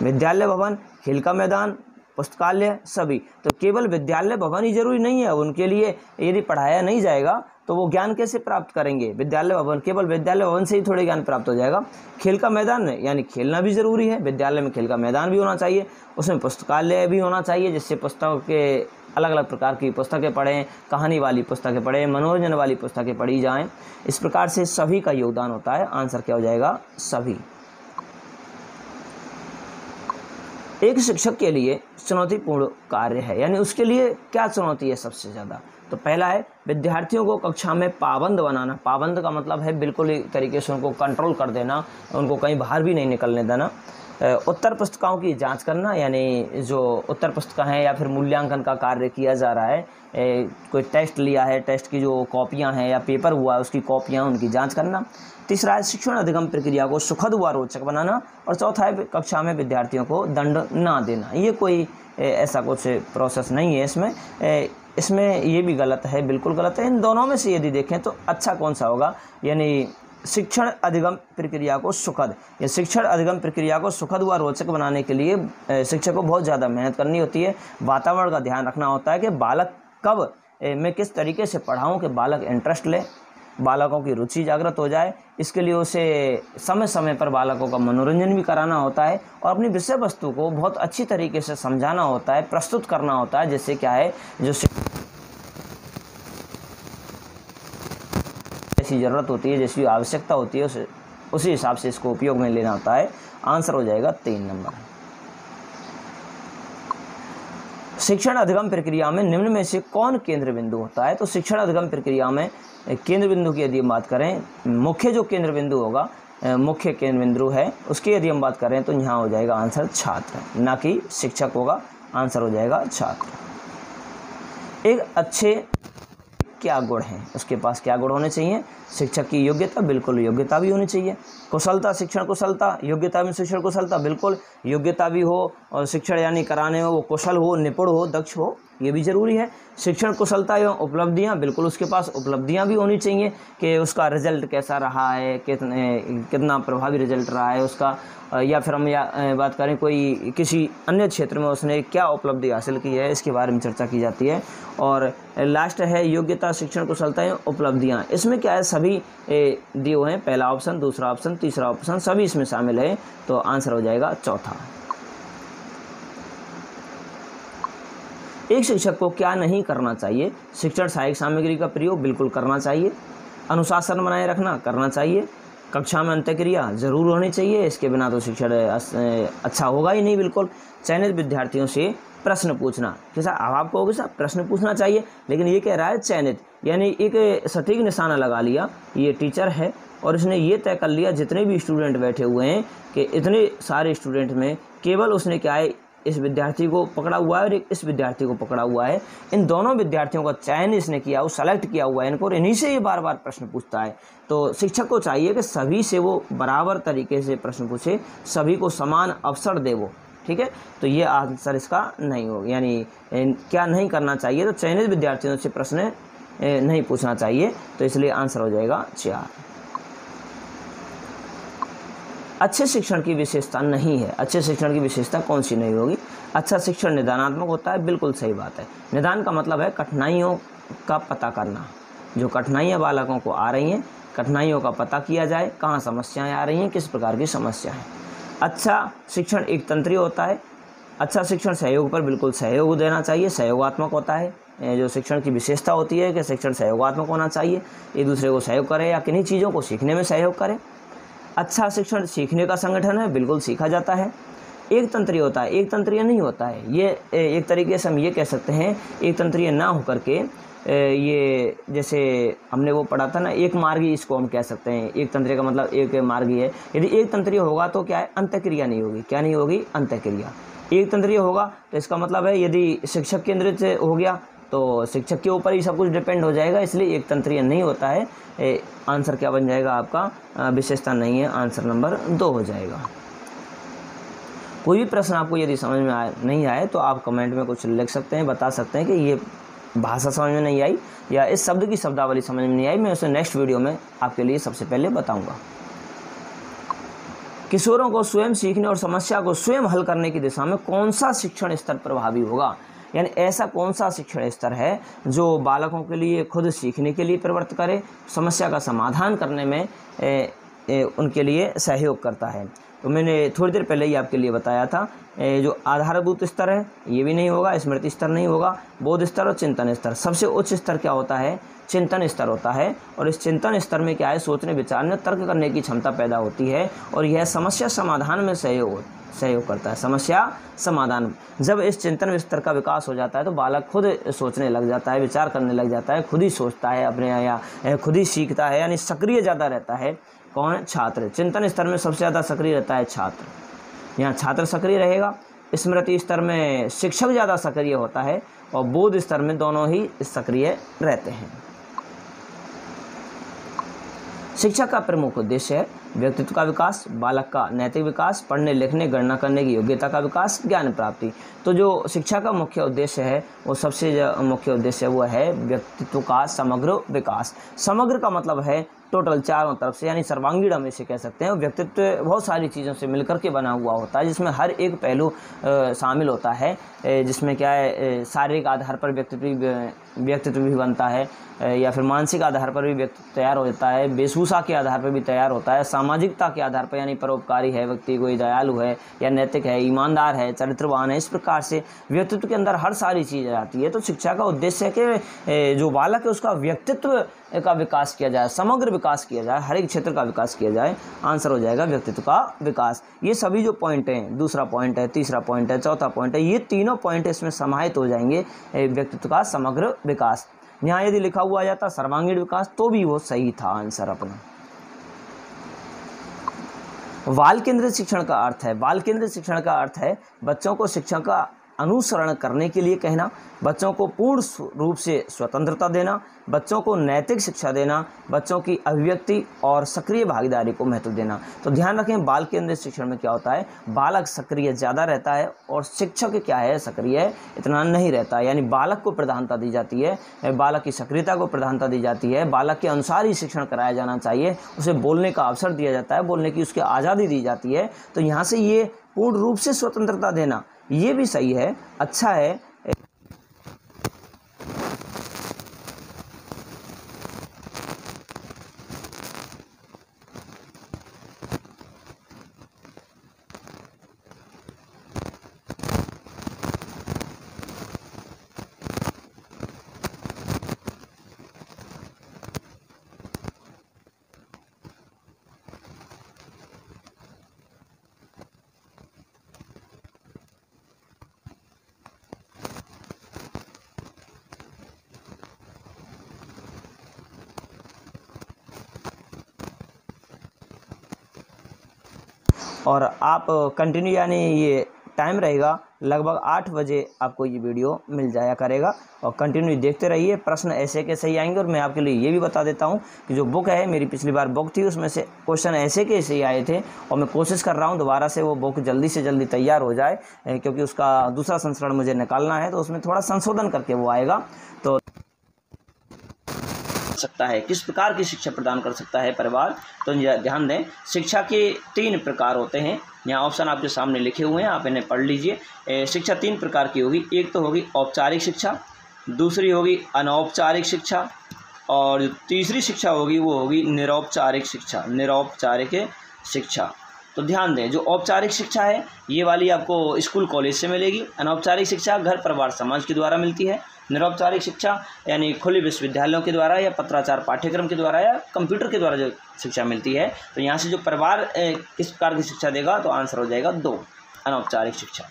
विद्यालय भवन, खेल का मैदान, पुस्तकालय सभी। तो केवल विद्यालय भवन ही जरूरी नहीं है, उनके लिए यदि पढ़ाया नहीं जाएगा तो वो ज्ञान कैसे प्राप्त करेंगे। विद्यालय भवन, केवल विद्यालय भवन से ही थोड़े ज्ञान प्राप्त हो जाएगा। खेल का मैदान यानी खेलना भी ज़रूरी है, विद्यालय में खेल का मैदान भी होना चाहिए, उसमें पुस्तकालय भी होना चाहिए जिससे पुस्तकों के अलग अलग प्रकार की पुस्तकें पढ़ें, कहानी वाली पुस्तकें पढ़ें, मनोरंजन वाली पुस्तकें पढ़ी जाएँ। इस प्रकार से सभी का योगदान होता है। आंसर क्या हो जाएगा? सभी। एक शिक्षक के लिए चुनौतीपूर्ण कार्य है, यानी उसके लिए क्या चुनौती है सबसे ज़्यादा? तो पहला है विद्यार्थियों को कक्षा में पाबंद बनाना। पाबंद का मतलब है बिल्कुल एक तरीके से उनको कंट्रोल कर देना, उनको कहीं बाहर भी नहीं निकलने देना। उत्तर पुस्तिकाओं की जांच करना, यानी जो उत्तर पुस्तिका हैं या फिर मूल्यांकन का कार्य किया जा रहा है, कोई टेस्ट लिया है, टेस्ट की जो कॉपियां हैं या पेपर हुआ है उसकी कॉपियां, उनकी जांच करना। तीसरा है शिक्षण अधिगम प्रक्रिया को सुखद व रोचक बनाना। और चौथा है कक्षा में विद्यार्थियों को दंड ना देना। ये कोई ऐसा कुछ प्रोसेस नहीं है इसमें ये भी गलत है, बिल्कुल गलत है। इन दोनों में से यदि देखें तो अच्छा कौन सा होगा? यानी शिक्षण अधिगम प्रक्रिया को सुखद, या शिक्षण अधिगम प्रक्रिया को सुखद व रोचक बनाने के लिए शिक्षक को बहुत ज़्यादा मेहनत करनी होती है। वातावरण का ध्यान रखना होता है कि बालक कब मैं किस तरीके से पढ़ाऊँ कि बालक इंटरेस्ट ले, बालकों की रुचि जागृत हो जाए। इसके लिए उसे समय समय पर बालकों का मनोरंजन भी कराना होता है और अपनी विषय वस्तु को बहुत अच्छी तरीके से समझाना होता है, प्रस्तुत करना होता है, जिससे क्या है जो जैसी ज़रूरत होती है, जैसी आवश्यकता होती है उसी हिसाब से इसको उपयोग में लेना होता है। आंसर हो जाएगा 3 नंबर। शिक्षण अधिगम प्रक्रिया में निम्न में से कौन केंद्र बिंदु होता है? तो शिक्षण अधिगम प्रक्रिया में केंद्र बिंदु की यदि हम बात करें, मुख्य जो केंद्र बिंदु होगा, मुख्य केंद्र बिंदु है, उसकी यदि हम बात करें तो यहाँ हो जाएगा आंसर छात्र, ना कि शिक्षक होगा। आंसर हो जाएगा छात्र। एक अच्छे क्या गुण हैं, उसके पास क्या गुण होने चाहिए? शिक्षक की योग्यता, बिल्कुल योग्यता भी होनी चाहिए। कुशलता, शिक्षण कुशलता, योग्यता में शिक्षण कुशलता, बिल्कुल योग्यता भी हो और शिक्षण यानी कराने में वो कुशल हो, निपुण हो, दक्ष हो, ये भी ज़रूरी है। शिक्षण कुशलता एवं उपलब्धियाँ, बिल्कुल उसके पास उपलब्धियाँ भी होनी चाहिए कि उसका रिजल्ट कैसा रहा है, कितना प्रभावी रिजल्ट रहा है उसका, या फिर हम बात करें कोई किसी अन्य क्षेत्र में उसने क्या उपलब्धि हासिल की है, इसके बारे में चर्चा की जाती है। और लास्ट है योग्यता, शिक्षण कुशलता एवं उपलब्धियाँ। इसमें क्या है, सभी दिए हुए हैं, पहला ऑप्शन, दूसरा ऑप्शन, तीसरा ऑप्शन, सभी इसमें शामिल है। तो आंसर हो जाएगा चौथा। एक शिक्षक को क्या नहीं करना चाहिए? शिक्षण सहायक सामग्री का प्रयोग बिल्कुल करना चाहिए। अनुशासन बनाए रखना करना चाहिए। कक्षा में अंत्यक्रिया जरूर होनी चाहिए, इसके बिना तो शिक्षण अच्छा होगा ही नहीं बिल्कुल। चयनित विद्यार्थियों से प्रश्न पूछना, कैसा अब आप कहोगे साहब प्रश्न पूछना चाहिए, लेकिन ये कह रहा है चयनित, यानी एक सटीक निशाना लगा लिया, ये टीचर है और इसने ये तय कर लिया जितने भी स्टूडेंट बैठे हुए हैं कि इतने सारे स्टूडेंट में केवल उसने क्या है, इस विद्यार्थी को पकड़ा हुआ है और इस विद्यार्थी को पकड़ा हुआ है। इन दोनों विद्यार्थियों का चयन इसने किया, वो सेलेक्ट किया हुआ है इनको, और इन्हीं से ये बार बार प्रश्न पूछता है। तो शिक्षक को चाहिए कि सभी से वो बराबर तरीके से प्रश्न पूछे, सभी को समान अवसर दे वो, ठीक है। तो ये आंसर इसका नहीं होगा, यानी क्या नहीं करना चाहिए, तो चयनित विद्यार्थियों से प्रश्न नहीं पूछना चाहिए, तो इसलिए आंसर हो जाएगा 4। अच्छे शिक्षण की विशेषता नहीं है। अच्छे शिक्षण की विशेषता कौन सी नहीं होगी? अच्छा शिक्षण निदानात्मक होता है, बिल्कुल सही बात है। निदान का मतलब है कठिनाइयों का पता करना, जो कठिनाइयाँ बालकों को आ रही हैं, कठिनाइयों का पता किया जाए, कहाँ समस्याएं आ रही हैं, किस प्रकार की समस्या है। अच्छा शिक्षण एक तंत्रीय होता है, अच्छा शिक्षण सहयोग पर बिल्कुल सहयोग देना चाहिए, सहयोगात्मक होता है। जो शिक्षण की विशेषता होती है कि शिक्षण सहयोगात्मक होना चाहिए, एक दूसरे को सहयोग करे या किन्हीं चीज़ों को सीखने में सहयोग करे। अच्छा शिक्षण सीखने का संगठन है, बिल्कुल सीखा जाता है। एक तंत्रीय होता है, एक तंत्रीय नहीं होता है। ये एक तरीके से हम ये कह सकते हैं, एक तंत्रीय ना होकर के ये जैसे हमने वो पढ़ा था ना, एक मार्गी, इसको हम कह सकते हैं। एक तंत्रीय का मतलब एक मार्गी है। यदि एक तंत्रीय होगा तो क्या है, अंतःक्रिया नहीं होगी। क्या नहीं होगी, अंतःक्रिया। एक तंत्रीय होगा तो इसका मतलब है यदि शिक्षक केंद्रित हो गया तो शिक्षक के ऊपर ही सब कुछ डिपेंड हो जाएगा, इसलिए एक तंत्रीय नहीं होता है। आंसर क्या बन जाएगा आपका, विशेषता नहीं है, आंसर नंबर 2 हो जाएगा। कोई भी प्रश्न आपको यदि समझ में नहीं आए तो आप कमेंट में कुछ लिख सकते हैं, बता सकते हैं कि ये भाषा समझ में नहीं आई या इस शब्द की शब्दावली समझ में नहीं आई। मैं उसे नेक्स्ट वीडियो में आपके लिए सबसे पहले बताऊंगा। किशोरों को स्वयं सीखने और समस्या को स्वयं हल करने की दिशा में कौन सा शिक्षण स्तर प्रभावी होगा, यानी ऐसा कौन सा शिक्षण स्तर है जो बालकों के लिए खुद सीखने के लिए प्रवृत्त करे, समस्या का समाधान करने में उनके लिए सहयोग करता है। तो मैंने थोड़ी देर पहले ही आपके लिए बताया था, जो आधारभूत स्तर है ये भी नहीं होगा, स्मृति स्तर नहीं होगा, बोध स्तर और चिंतन स्तर। सबसे उच्च स्तर क्या होता है, चिंतन स्तर होता है। और इस चिंतन स्तर में क्या है, सोचने विचारने तर्क करने की क्षमता पैदा होती है और यह समस्या समाधान में सहयोग करता है। समस्या समाधान, जब इस चिंतन स्तर का विकास हो जाता है तो बालक खुद सोचने लग जाता है, विचार करने लग जाता है, खुद ही सोचता है अपने या खुद ही सीखता है, यानी सक्रिय ज़्यादा रहता है। कौन, छात्र। चिंतन स्तर में सबसे ज़्यादा सक्रिय रहता है छात्र। यहाँ छात्र सक्रिय रहेगा। स्मृति स्तर में शिक्षक ज़्यादा सक्रिय होता है और बोध स्तर में दोनों ही सक्रिय रहते हैं। शिक्षा का प्रमुख उद्देश्य है व्यक्तित्व का विकास, बालक का नैतिक विकास, पढ़ने लिखने गणना करने की योग्यता का विकास, ज्ञान प्राप्ति। तो जो शिक्षा का मुख्य उद्देश्य है वो सबसे मुख्य उद्देश्य वो है व्यक्तित्व का समग्र विकास। समग्र का मतलब है टोटल, चारों तरफ से, यानी सर्वांगीण हम इसे कह सकते हैं। व्यक्तित्व बहुत सारी चीज़ों से मिलकर के बना हुआ होता है, जिसमें हर एक पहलू शामिल होता है, जिसमें क्या है, शारीरिक आधार पर व्यक्तित्व भी बनता है या फिर मानसिक आधार पर भी व्यक्तित्व तैयार हो जाता है, वेशभूषा के आधार पर भी तैयार होता है, सामाजिकता के आधार पर, यानी परोपकारी है व्यक्ति, कोई दयालु है या नैतिक है, ईमानदार है, चरित्रवान है। इस प्रकार से व्यक्तित्व के अंदर हर सारी चीज़ आती है। तो शिक्षा का उद्देश्य है कि जो बालक है उसका व्यक्तित्व का विकास किया जाए, समग्र विकास किया जाए, हर एक क्षेत्र का विकास किया जाए। आंसर हो जाएगा व्यक्तित्व का विकास। ये सभी जो पॉइंट हैं, दूसरा पॉइंट है, तीसरा पॉइंट है, चौथा पॉइंट है, ये तीनों पॉइंट इसमें समाहित हो जाएंगे व्यक्तित्व का समग्र विकास। यहाँ यदि लिखा हुआ जाता सर्वांगीण विकास तो भी वो सही था आंसर अपना। बाल केंद्रित शिक्षण का अर्थ है, बाल केंद्रित शिक्षण का अर्थ है बच्चों को शिक्षा का अनुसरण करने के लिए कहना, बच्चों को पूर्ण रूप से स्वतंत्रता देना, बच्चों को नैतिक शिक्षा देना, बच्चों की अभिव्यक्ति और सक्रिय भागीदारी को महत्व देना। तो ध्यान रखें, बाल केंद्रित शिक्षण में क्या होता है, बालक सक्रिय ज़्यादा रहता है और शिक्षक क्या है, सक्रिय इतना नहीं रहता। यानी बालक को प्रधानता दी जाती है, बालक की सक्रियता को प्रधानता दी जाती है, बालक के अनुसार ही शिक्षण कराया जाना चाहिए, उसे बोलने का अवसर दिया जाता है, बोलने की उसकी आज़ादी दी जाती है। तो यहाँ से ये पूर्ण रूप से स्वतंत्रता देना ये भी सही है, अच्छा है। और आप कंटिन्यू, यानी ये टाइम रहेगा लगभग 8 बजे आपको ये वीडियो मिल जाया करेगा और कंटिन्यू देखते रहिए। प्रश्न ऐसे कैसे ही आएंगे और मैं आपके लिए ये भी बता देता हूँ कि जो बुक है, मेरी पिछली बार बुक थी उसमें से क्वेश्चन ऐसे कैसे ही आए थे और मैं कोशिश कर रहा हूँ दोबारा से वो बुक जल्दी से जल्दी तैयार हो जाए, क्योंकि उसका दूसरा संस्करण मुझे निकालना है, तो उसमें थोड़ा संशोधन करके वो आएगा। तो सकता है, किस प्रकार की शिक्षा प्रदान कर सकता है परिवार, तो ध्यान दें, शिक्षा के 3 प्रकार होते हैं। यहाँ ऑप्शन आपके सामने लिखे हुए हैं, आप इन्हें पढ़ लीजिए। शिक्षा 3 प्रकार की होगी। एक तो होगी औपचारिक शिक्षा, दूसरी होगी अनौपचारिक शिक्षा और तीसरी शिक्षा होगी वो होगी निरौपचारिक शिक्षा। निरौपचारिक शिक्षा तो ध्यान दें, जो औपचारिक शिक्षा है ये वाली आपको स्कूल कॉलेज से मिलेगी। अनौपचारिक शिक्षा घर परिवार समाज के द्वारा मिलती है। निरौपचारिक शिक्षा यानी खुले विश्वविद्यालयों के द्वारा या पत्राचार पाठ्यक्रम के द्वारा या कंप्यूटर के द्वारा जो शिक्षा मिलती है। तो यहाँ से जो परिवार किस प्रकार की शिक्षा देगा, तो आंसर हो जाएगा 2, अनौपचारिक शिक्षा।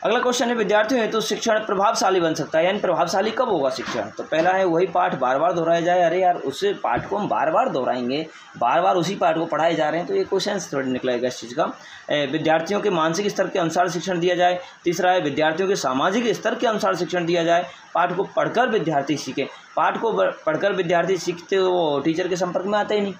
अगला क्वेश्चन है, विद्यार्थियों हेतु शिक्षण प्रभावशाली बन सकता है, यानी प्रभावशाली कब होगा शिक्षण? तो पहला है वही पाठ बार बार दोहराया जाए। अरे यार, उस पाठ को हम बार बार दोहराएंगे, बार बार उसी पाठ को पढ़ाए जा रहे हैं, तो ये क्वेश्चन थोड़ा निकलेगा इस चीज़ का। विद्यार्थियों के मानसिक स्तर के अनुसार शिक्षण दिया जाए। तीसरा है विद्यार्थियों के सामाजिक स्तर के अनुसार शिक्षण दिया जाए। पाठ को पढ़कर विद्यार्थी सीखे। पाठ को पढ़कर विद्यार्थी सीखते वो टीचर के संपर्क में आते ही नहीं,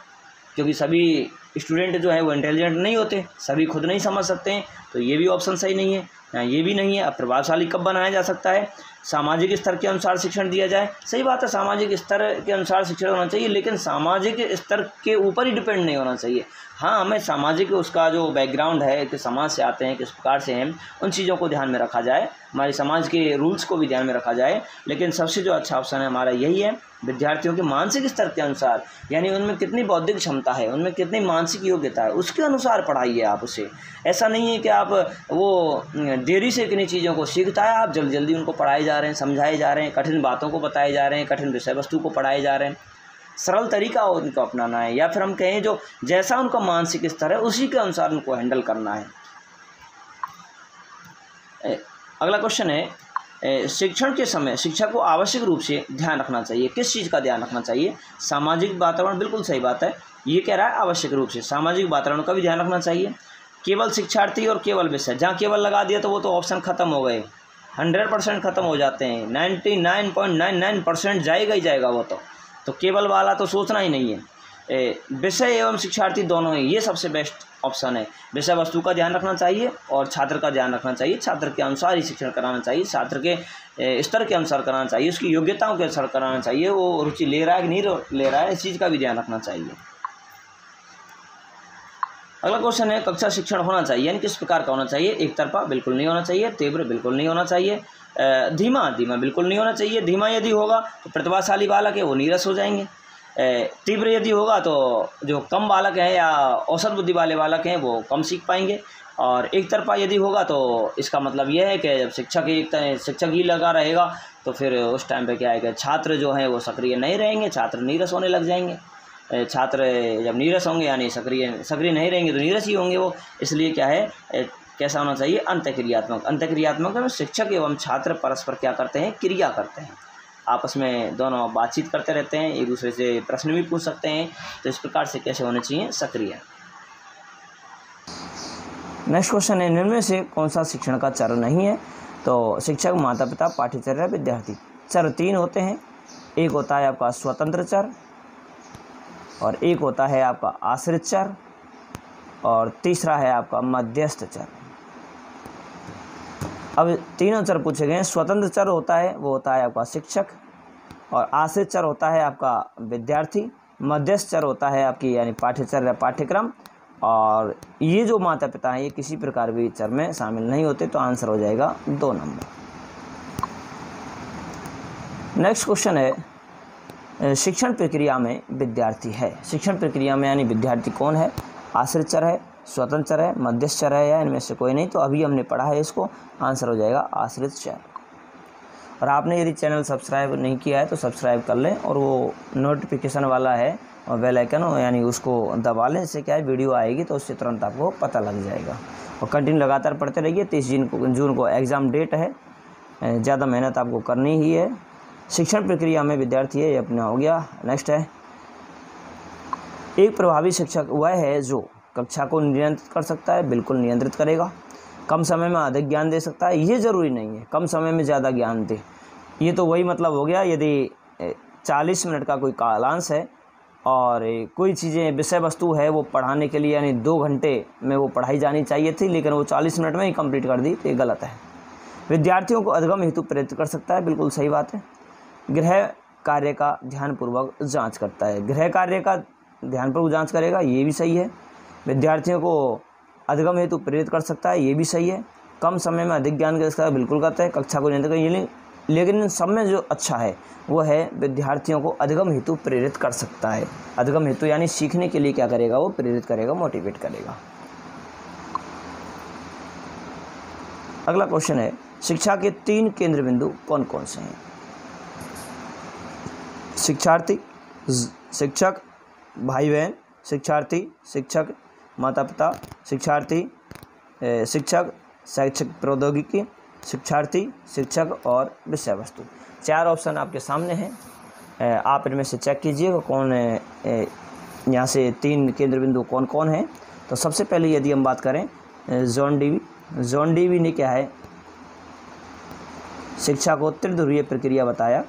क्योंकि सभी स्टूडेंट जो है वो इंटेलिजेंट नहीं होते, सभी खुद नहीं समझ सकते हैं। तो ये भी ऑप्शन सही नहीं है, ये भी नहीं है। अब प्रभावशाली कब बनाया जा सकता है? सामाजिक स्तर के अनुसार शिक्षण दिया जाए। सही बात है, सामाजिक स्तर के अनुसार शिक्षण होना चाहिए, लेकिन सामाजिक स्तर के ऊपर ही डिपेंड नहीं होना चाहिए। हाँ, हमें सामाजिक उसका जो बैकग्राउंड है, कि समाज से आते हैं, किस प्रकार से हैं, उन चीज़ों को ध्यान में रखा जाए, हमारे समाज के रूल्स को भी ध्यान में रखा जाए। लेकिन सबसे जो अच्छा ऑप्शन है हमारा यही है, विद्यार्थियों के मानसिक स्तर के अनुसार, यानी उनमें कितनी बौद्धिक क्षमता है, उनमें कितनी मानसिक योग्यता है, उसके अनुसार पढ़ाइए आप उसे। ऐसा नहीं है कि आप वो देरी से किन्हीं चीज़ों को सीखता है, आप जल्दी जल्दी उनको पढ़ाए जा रहे हैं, समझाए जा रहे हैं, कठिन बातों को बताए जा रहे हैं, कठिन विषय वस्तु को पढ़ाए जा रहे हैं। सरल तरीका उनको अपनाना है, या फिर हम कहें जो जैसा उनका मानसिक स्तर है उसी के अनुसार उनको हैंडल करना है। अगला क्वेश्चन है, शिक्षण के समय शिक्षा को आवश्यक रूप से ध्यान रखना चाहिए। किस चीज़ का ध्यान रखना चाहिए? सामाजिक वातावरण, बिल्कुल सही बात है, ये कह रहा है आवश्यक रूप से सामाजिक वातावरण का भी ध्यान रखना चाहिए। केवल शिक्षार्थी और केवल विषय, जहाँ केवल लगा दिया तो वो तो ऑप्शन खत्म हो गए, 100% खत्म हो जाते हैं, 99.99% जाएगा ही जाएगा वो तो केवल वाला तो सोचना ही नहीं है। विषय एवं शिक्षार्थी दोनों ही, ये सबसे बेस्ट ऑप्शन है। विषय वस्तु का ध्यान रखना चाहिए और छात्र का ध्यान रखना चाहिए। छात्र के अनुसार ही शिक्षण कराना चाहिए, छात्र के स्तर के अनुसार कराना चाहिए, उसकी योग्यताओं के अनुसार कराना चाहिए, वो रुचि ले रहा है कि नहीं ले रहा है, इस चीज़ का भी ध्यान रखना चाहिए। अगला क्वेश्चन है, कक्षा शिक्षण होना चाहिए, यानी किस प्रकार का होना चाहिए? एक तरफा बिल्कुल नहीं होना चाहिए, तीव्र बिल्कुल नहीं होना चाहिए, धीमा बिल्कुल नहीं होना चाहिए। धीमा यदि होगा तो प्रतिभाशाली बालक है वो नीरस हो जाएंगे। तीव्र यदि होगा तो जो कम बालक हैं या औसत बुद्धि वाले बालक हैं वो कम सीख पाएंगे। और एक तरफा यदि होगा तो इसका मतलब यह है कि जब शिक्षक ही लगा रहेगा तो फिर उस टाइम पे क्या है कि छात्र जो हैं वो सक्रिय नहीं रहेंगे, छात्र नीरस होने लग जाएंगे। छात्र जब नीरस होंगे यानी सक्रिय नहीं रहेंगे तो नीरस ही होंगे वो। इसलिए क्या है, कैसा होना चाहिए? अंतःक्रियात्मक में शिक्षक एवं छात्र परस्पर क्या करते हैं? क्रिया करते हैं, आपस में दोनों बातचीत करते रहते हैं, एक दूसरे से प्रश्न भी पूछ सकते हैं। तो इस प्रकार से कैसे होने चाहिए? सक्रिय। नेक्स्ट क्वेश्चन है, इनमें से कौन सा शिक्षण का चर नहीं है? तो शिक्षक, माता पिता, पाठ्यचर्या, विद्यार्थी। चर 3 होते हैं, एक होता है आपका स्वतंत्र चर, और एक होता है आपका आश्रित चर, और तीसरा है आपका मध्यस्थ चर। अब तीनों चर पूछे गए हैं। स्वतंत्र चर होता है वो होता है आपका शिक्षक, और आश्रित चर होता है आपका विद्यार्थी, मध्यस्थ चर होता है आपकी यानी पाठ्यचर्या पाठ्यक्रम, और ये जो माता पिता हैं ये किसी प्रकार भी चर में शामिल नहीं होते। तो आंसर हो जाएगा 2 नंबर। नेक्स्ट क्वेश्चन है, शिक्षण प्रक्रिया में विद्यार्थी है। शिक्षण प्रक्रिया में यानी विद्यार्थी कौन है? आश्रित चर है, स्वतंत्र चर है, मध्यस्थ चर है, या इनमें से कोई नहीं। तो अभी हमने पढ़ा है इसको, आंसर हो जाएगा आश्रित चर। और आपने यदि चैनल सब्सक्राइब नहीं किया है तो सब्सक्राइब कर लें, और वो नोटिफिकेशन वाला है और बेल आइकन यानी उसको दबा लें। इससे क्या है, वीडियो आएगी तो उससे तुरंत आपको पता लग जाएगा। और कंटिन्यू लगातार पढ़ते रहिए। 30 जून को एग्ज़ाम डेट है, ज़्यादा मेहनत आपको करनी ही है। शिक्षण प्रक्रिया में विद्यार्थी है, ये अपना हो गया। नेक्स्ट है, एक प्रभावी शिक्षक वह है जो कक्षा को नियंत्रित कर सकता है, बिल्कुल नियंत्रित करेगा। कम समय में अधिक ज्ञान दे सकता है, ये ज़रूरी नहीं है कम समय में ज़्यादा ज्ञान दे। ये तो वही मतलब हो गया, यदि 40 मिनट का कोई कालांश है और कोई चीज़ें विषय वस्तु है वो पढ़ाने के लिए यानी 2 घंटे में वो पढ़ाई जानी चाहिए थी, लेकिन वो 40 मिनट में ही कंप्लीट कर दी, तो ये गलत है। विद्यार्थियों को अधिगम हेतु प्रेरित कर सकता है, बिल्कुल सही बात है। गृह कार्य का ध्यानपूर्वक जाँच करता है, गृह कार्य का ध्यानपूर्वक जाँच करेगा, ये भी सही है। विद्यार्थियों को अधिगम हेतु प्रेरित कर सकता है, ये भी सही है। कम समय में अधिक ज्ञान कर सकता है, बिल्कुल करता है। कक्षा को नियंत्रित, लेकिन इन सब में जो अच्छा है वो है विद्यार्थियों को अधिगम हेतु प्रेरित कर सकता है। अधिगम हेतु यानी सीखने के लिए क्या करेगा, वो प्रेरित करेगा, मोटिवेट करेगा। अगला क्वेश्चन है, शिक्षा के 3 केंद्र बिंदु कौन कौन से हैं? शिक्षार्थी, शिक्षक, भाई बहन, शिक्षार्थी, शिक्षक, माता पिता, शिक्षार्थी, शिक्षक, शैक्षिक प्रौद्योगिकी, शिक्षार्थी, शिक्षक और विषय वस्तु। 4 ऑप्शन आपके सामने हैं। आप इनमें से चेक कीजिएगा कौन यहाँ से 3 केंद्र बिंदु कौन कौन है। तो सबसे पहले यदि हम बात करें जॉन डीवी ने क्या है, शिक्षा को त्रिध्रुवीय प्रक्रिया बताया।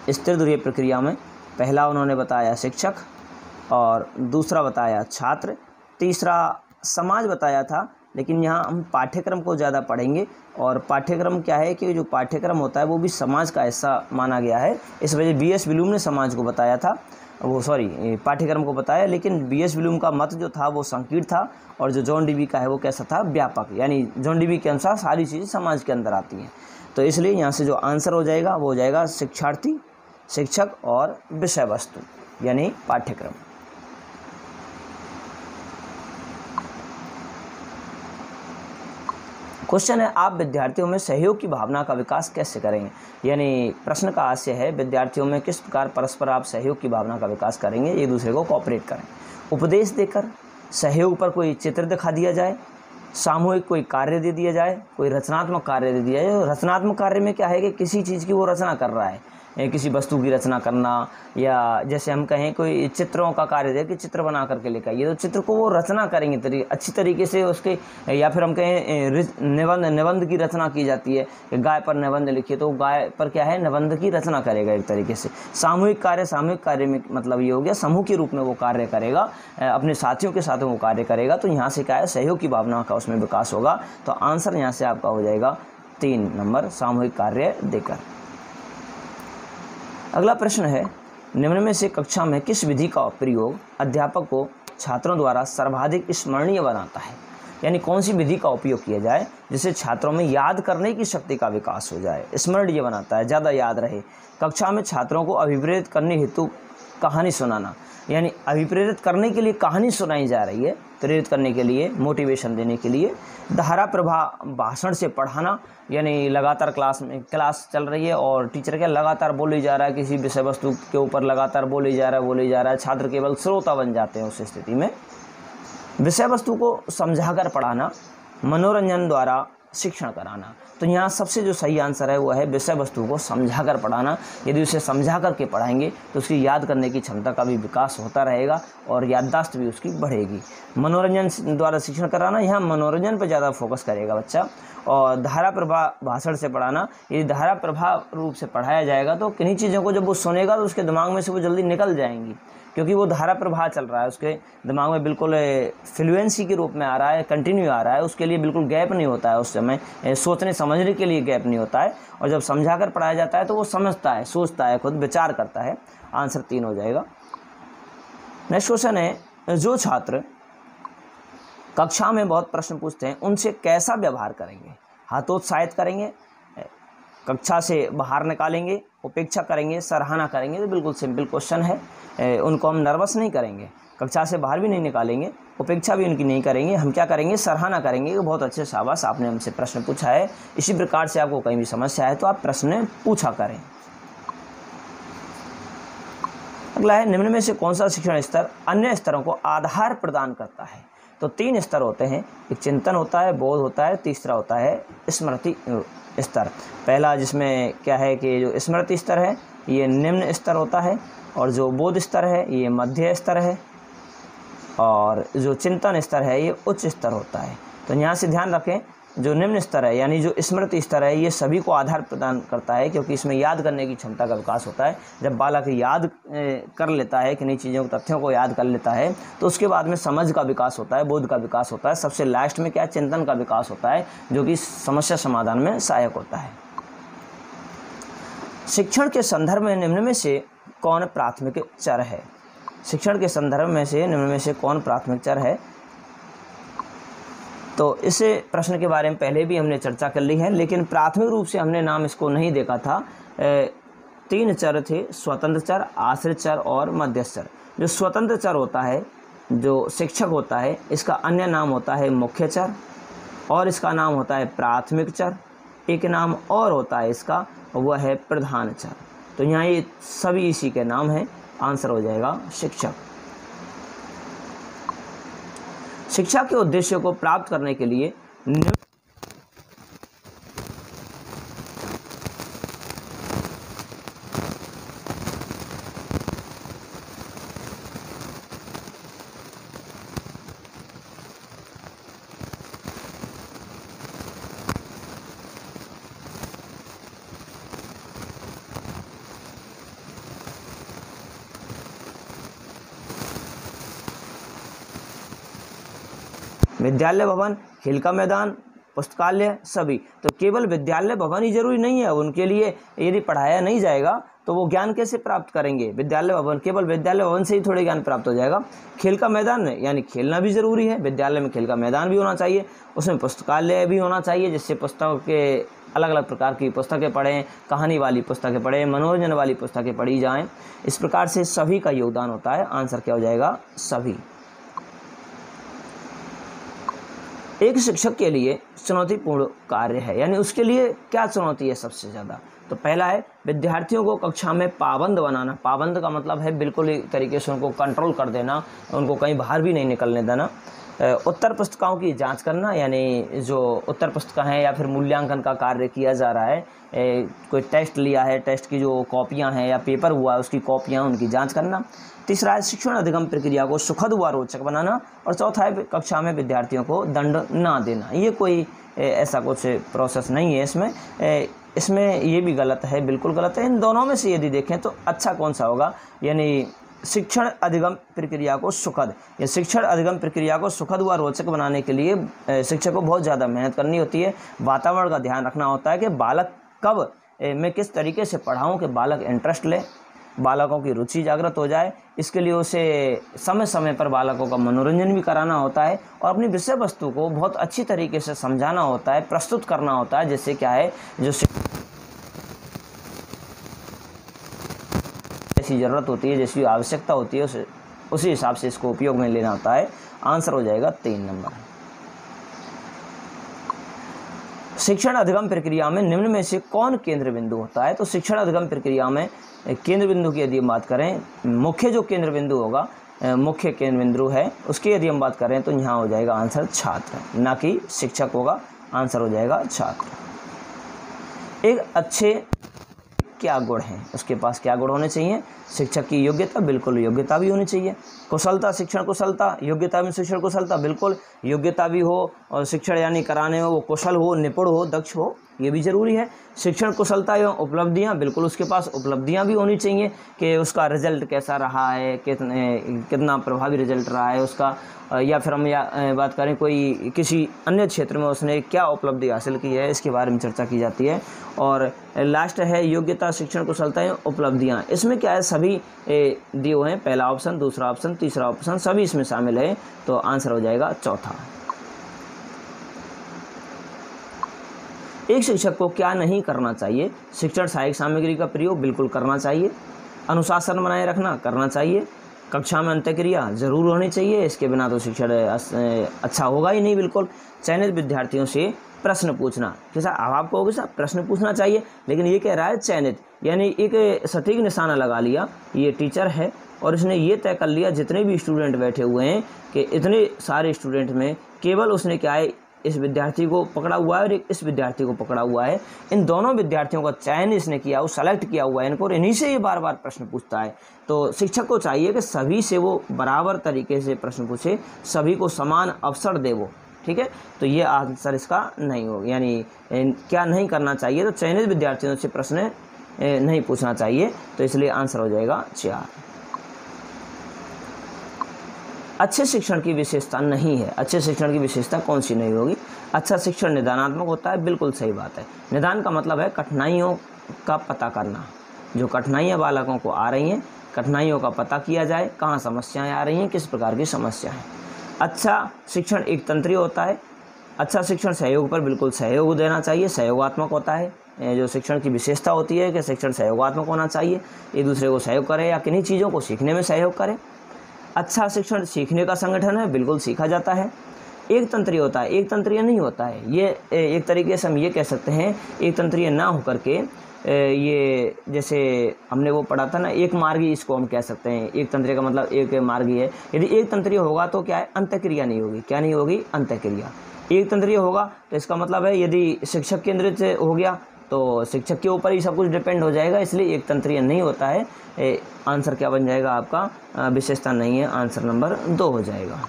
इस त्रिध्रुवीय प्रक्रिया में पहला उन्होंने बताया शिक्षक, और दूसरा बताया छात्र, तीसरा समाज बताया था। लेकिन यहाँ हम पाठ्यक्रम को ज़्यादा पढ़ेंगे, और पाठ्यक्रम क्या है कि जो पाठ्यक्रम होता है वो भी समाज का हिस्सा माना गया है। इस वजह B.S. ब्लूम ने समाज को बताया था, पाठ्यक्रम को बताया। लेकिन B.S. ब्लूम का मत जो था वो संकीर्ण था, और जो जॉन डीवी का है वो कैसा था, व्यापक। यानी जॉन डीवी के अनुसार सारी चीज़ें समाज के अंदर आती हैं। तो इसलिए यहाँ से जो आंसर हो जाएगा वो हो जाएगा शिक्षार्थी, शिक्षक और विषय वस्तु यानी पाठ्यक्रम। क्वेश्चन है, आप विद्यार्थियों में सहयोग की भावना का विकास कैसे करेंगे? यानी प्रश्न का आशय है विद्यार्थियों में किस प्रकार परस्पर आप सहयोग की भावना का विकास करेंगे, एक दूसरे को कोऑपरेट करें। उपदेश देकर, सहयोग पर कोई चित्र दिखा दिया जाए, सामूहिक कोई कार्य दे दिया जाए, कोई रचनात्मक कार्य दे दिया जाए। रचनात्मक कार्य में क्या है कि किसी चीज़ की वो रचना कर रहा है, किसी वस्तु की रचना करना, या जैसे हम कहें कोई चित्रों का कार्य दे कि चित्र बना करके लेकर आइए, तो चित्र को वो रचना करेंगे अच्छी तरीके से उसके। या फिर हम कहें निबंध की रचना की जाती है, गाय पर निबंध लिखिए, तो गाय पर क्या है, निबंध की रचना करेगा एक तरीके से। सामूहिक कार्य में मतलब ये हो गया समूह के रूप में वो कार्य करेगा, अपने साथियों के साथ वो कार्य करेगा। तो यहाँ से क्या है, सहयोग की भावना का उसमें विकास होगा। तो आंसर यहाँ से आपका हो जाएगा 3 नंबर, सामूहिक कार्य देकर। अगला प्रश्न है, निम्न में से कक्षा में किस विधि का प्रयोग अध्यापक को छात्रों द्वारा सर्वाधिक स्मरणीय बनाता है? यानी कौन सी विधि का उपयोग किया जाए जिससे छात्रों में याद करने की शक्ति का विकास हो जाए, स्मरणीय बनाता है, ज़्यादा याद रहे। कक्षा में छात्रों को अभिप्रेरित करने हेतु कहानी सुनाना, यानी अभिप्रेरित करने के लिए कहानी सुनाई जा रही है, प्रेरित करने के लिए, मोटिवेशन देने के लिए। धारा प्रवाह भाषण से पढ़ाना, यानी लगातार क्लास चल रही है और टीचर क्या लगातार बोले जा रहा है, किसी विषय वस्तु के ऊपर लगातार बोले जा रहा है, छात्र केवल श्रोता बन जाते हैं उस स्थिति में। विषय वस्तु को समझाकर पढ़ाना, मनोरंजन द्वारा शिक्षण कराना। तो यहाँ सबसे जो सही आंसर है वो है विषय वस्तु को समझाकर पढ़ाना। यदि उसे समझा करके पढ़ाएंगे तो उसकी याद करने की क्षमता का भी विकास होता रहेगा और याददाश्त भी उसकी बढ़ेगी। मनोरंजन द्वारा शिक्षण कराना, यहाँ मनोरंजन पर ज़्यादा फोकस करेगा बच्चा। और धारा प्रवाह भाषण से पढ़ाना, यदि धारा प्रवाह रूप से पढ़ाया जाएगा तो किन्हीं चीज़ों को जब वो सुनेगा तो उसके दिमाग में से वो जल्दी निकल जाएंगी, क्योंकि वो धारा प्रवाह चल रहा है, उसके दिमाग में बिल्कुल फ्लुएंसी के रूप में आ रहा है, कंटिन्यू आ रहा है, उसके लिए बिल्कुल गैप नहीं होता है, उस समय सोचने समझने के लिए गैप नहीं होता है। और जब समझाकर पढ़ाया जाता है तो वो समझता है, सोचता है, खुद विचार करता है। आंसर 3 हो जाएगा। नेक्स्ट क्वेश्चन है, जो छात्र कक्षा में बहुत प्रश्न पूछते हैं उनसे कैसा व्यवहार करेंगे? हतोत्साहित करेंगे, कक्षा से बाहर निकालेंगे, उपेक्षा करेंगे, सराहना करेंगे? तो बिल्कुल सिंपल क्वेश्चन है। उनको हम नर्वस नहीं करेंगे, कक्षा से बाहर भी नहीं निकालेंगे, उपेक्षा भी उनकी नहीं करेंगे। हम क्या करेंगे, सराहना करेंगे कि बहुत अच्छे, शाबाश, आपने हमसे प्रश्न पूछा है। इसी प्रकार से आपको कहीं भी समस्या है तो आप प्रश्न पूछा करें। अगला है, निम्न में से कौन सा शिक्षण स्तर अन्य स्तरों को आधार प्रदान करता है? तो 3 स्तर होते हैं, एक चिंतन होता है, बोध होता है, तीसरा होता है स्मृति स्तर। पहला जिसमें क्या है कि जो स्मृति स्तर है ये निम्न स्तर होता है, और जो बोध स्तर है ये मध्य स्तर है, और जो चिंतन स्तर है ये उच्च स्तर होता है। तो यहाँ से ध्यान रखें, जो निम्न स्तर है यानी जो स्मृति स्तर है ये सभी को आधार प्रदान करता है, क्योंकि इसमें याद करने की क्षमता का विकास होता है। जब बालक याद कर लेता है, किन्हीं चीज़ों को, तथ्यों को याद कर लेता है, तो उसके बाद में समझ का विकास होता है, बोध का विकास होता है, सबसे लास्ट में क्या, चिंतन का विकास होता है, जो कि समस्या समाधान में सहायक होता है। शिक्षण के संदर्भ में निम्न में से कौन प्राथमिक चर है? शिक्षण के संदर्भ में से निम्न में से कौन प्राथमिक चर है? तो इस प्रश्न के बारे में पहले भी हमने चर्चा कर ली है, लेकिन प्राथमिक रूप से हमने नाम इसको नहीं देखा था। 3 चर थे, स्वतंत्र चर, आश्रित चर और मध्यस्थ चर। जो स्वतंत्र चर होता है, जो शिक्षक होता है, इसका अन्य नाम होता है मुख्य चर और इसका नाम होता है प्राथमिक चर। एक नाम और होता है इसका, वह है प्रधान चर। तो यहाँ ये सभी इसी के नाम हैं। आंसर हो जाएगा शिक्षक। शिक्षा के उद्देश्यों को प्राप्त करने के लिए विद्यालय भवन, खेल का मैदान, पुस्तकालय सभी। तो केवल विद्यालय भवन ही जरूरी नहीं है, उनके लिए यदि पढ़ाया नहीं जाएगा तो वो ज्ञान कैसे प्राप्त करेंगे। विद्यालय भवन, केवल विद्यालय भवन से ही थोड़े ज्ञान प्राप्त हो जाएगा। खेल का मैदान यानी खेलना भी ज़रूरी है, विद्यालय में खेल का मैदान भी होना चाहिए, उसमें पुस्तकालय भी होना चाहिए जिससे पुस्तकों के अलग अलग प्रकार की पुस्तकें पढ़ें, कहानी वाली पुस्तकें पढ़ें, मनोरंजन वाली पुस्तकें पढ़ी जाएँ। इस प्रकार से सभी का योगदान होता है। आंसर क्या हो जाएगा? सभी। एक शिक्षक के लिए चुनौतीपूर्ण कार्य है, यानी उसके लिए क्या चुनौती है सबसे ज़्यादा? तो पहला है विद्यार्थियों को कक्षा में पाबंद बनाना। पाबंद का मतलब है बिल्कुल ही तरीके से उनको कंट्रोल कर देना, उनको कहीं बाहर भी नहीं निकलने देना। उत्तर पुस्तिकाओं की जांच करना, यानी जो उत्तर पुस्तिका हैं या फिर मूल्यांकन का कार्य किया जा रहा है, कोई टेस्ट लिया है, टेस्ट की जो कॉपियां हैं या पेपर हुआ है उसकी कॉपियां, उनकी जांच करना। तीसरा है शिक्षण अधिगम प्रक्रिया को सुखद व रोचक बनाना। और चौथा है कक्षा में विद्यार्थियों को दंड ना देना। ये कोई ऐसा कुछ प्रोसेस नहीं है इसमें ये भी गलत है, बिल्कुल गलत है। इन दोनों में से यदि देखें तो अच्छा कौन सा होगा? यानी शिक्षण अधिगम प्रक्रिया को सुखद, या शिक्षण अधिगम प्रक्रिया को सुखद व रोचक बनाने के लिए शिक्षक को बहुत ज़्यादा मेहनत करनी होती है। वातावरण का ध्यान रखना होता है कि बालक कब मैं किस तरीके से पढ़ाऊँ कि बालक इंटरेस्ट ले, बालकों की रुचि जागृत हो जाए। इसके लिए उसे समय समय पर बालकों का मनोरंजन भी कराना होता है और अपनी विषय वस्तु को बहुत अच्छी तरीके से समझाना होता है, प्रस्तुत करना होता है, जिससे क्या है जो जैसी ज़रूरत होती है, जैसी आवश्यकता होती है उसी हिसाब से इसको उपयोग में लेना होता है। आंसर हो जाएगा 3 नंबर। शिक्षण अधिगम प्रक्रिया में निम्न में से कौन केंद्र बिंदु होता है? तो शिक्षण अधिगम प्रक्रिया में केंद्र बिंदु की यदि हम बात करें, मुख्य जो केंद्र बिंदु होगा, मुख्य केंद्र बिंदु है, उसकी यदि हम बात करें तो यहाँ हो जाएगा आंसर छात्र, ना कि शिक्षक होगा। आंसर हो जाएगा छात्र। एक अच्छे क्या गुण हैं, उसके पास क्या गुण होने चाहिए? शिक्षक की योग्यता, बिल्कुल योग्यता भी होनी चाहिए। कुशलता, शिक्षण कुशलता, योग्यता में शिक्षण कुशलता, बिल्कुल योग्यता भी हो और शिक्षण यानी कराने में वो कुशल हो, निपुण हो, दक्ष हो, ये भी ज़रूरी है। शिक्षण कुशलता एवं उपलब्धियां, बिल्कुल उसके पास उपलब्धियां भी होनी चाहिए कि उसका रिजल्ट कैसा रहा है, कितना प्रभावी रिजल्ट रहा है उसका, या फिर हम बात करें कोई किसी अन्य क्षेत्र में उसने क्या उपलब्धि हासिल की है, इसके बारे में चर्चा की जाती है। और लास्ट है योग्यता, शिक्षण कुशलता एवं उपलब्धियाँ। इसमें क्या है, सभी दिए हुए हैं, पहला ऑप्शन, दूसरा ऑप्शन, तीसरा ऑप्शन, सभी इसमें शामिल है। तो आंसर हो जाएगा चौथा। एक शिक्षक को क्या नहीं करना चाहिए? शिक्षण सहायक सामग्री का प्रयोग बिल्कुल करना चाहिए, अनुशासन बनाए रखना करना चाहिए, कक्षा में अंत्यक्रिया जरूर होनी चाहिए, इसके बिना तो शिक्षण अच्छा होगा ही नहीं बिल्कुल। चयनित विद्यार्थियों से प्रश्न पूछना, कैसा अब आपको होगा साहब प्रश्न पूछना चाहिए, लेकिन ये कह रहा है चयनित, यानी एक सटीक निशाना लगा लिया, ये टीचर है और इसने ये तय कर लिया जितने भी स्टूडेंट बैठे हुए हैं कि इतने सारे स्टूडेंट में केवल उसने क्या है इस विद्यार्थी को पकड़ा हुआ है और इस विद्यार्थी को पकड़ा हुआ है। इन दोनों विद्यार्थियों का चयन इसने किया, वो सेलेक्ट किया हुआ है इनको, और इन्हीं से ये बार बार प्रश्न पूछता है। तो शिक्षक को चाहिए कि सभी से वो बराबर तरीके से प्रश्न पूछे, सभी को समान अवसर दे वो, ठीक है। तो ये आंसर इसका नहीं होगा, यानी क्या नहीं करना चाहिए, तो चयनित विद्यार्थियों से प्रश्न नहीं पूछना चाहिए, तो इसलिए आंसर हो जाएगा 4। अच्छे शिक्षण की विशेषता नहीं है, अच्छे शिक्षण की विशेषता कौन सी नहीं होगी? अच्छा शिक्षण निदानात्मक होता है, बिल्कुल सही बात है। निदान का मतलब है कठिनाइयों का पता करना, जो कठिनाइयाँ बालकों को आ रही हैं, कठिनाइयों का पता किया जाए, कहाँ समस्याएं आ रही हैं, किस प्रकार की समस्या है। अच्छा शिक्षण एक तंत्रीय होता है, अच्छा शिक्षण सहयोग पर बिल्कुल सहयोग देना चाहिए, सहयोगात्मक होता है। जो शिक्षण की विशेषता होती है कि शिक्षण सहयोगात्मक होना चाहिए, एक दूसरे को सहयोग करे या किन्हीं चीज़ों को सीखने में सहयोग करे। अच्छा शिक्षण सीखने का संगठन है, बिल्कुल सीखा जाता है। एक तंत्रीय होता है, एक तंत्रीय नहीं होता है। ये एक तरीके से हम ये कह सकते हैं, एक तंत्रीय ना होकर के ये जैसे हमने वो पढ़ा था ना, एक मार्गी, इसको हम कह सकते हैं। एक तंत्रीय का मतलब एक मार्गी है। यदि एक तंत्रीय होगा तो क्या है, अंतःक्रिया नहीं होगी। क्या नहीं होगी, अंतःक्रिया। एक तंत्रीय होगा तो इसका मतलब है यदि शिक्षक केंद्रित हो गया तो शिक्षक के ऊपर ही सब कुछ डिपेंड हो जाएगा, इसलिए एक तंत्रीय नहीं होता है। आंसर क्या बन जाएगा आपका, विशेषता नहीं है, आंसर नंबर 2 हो जाएगा।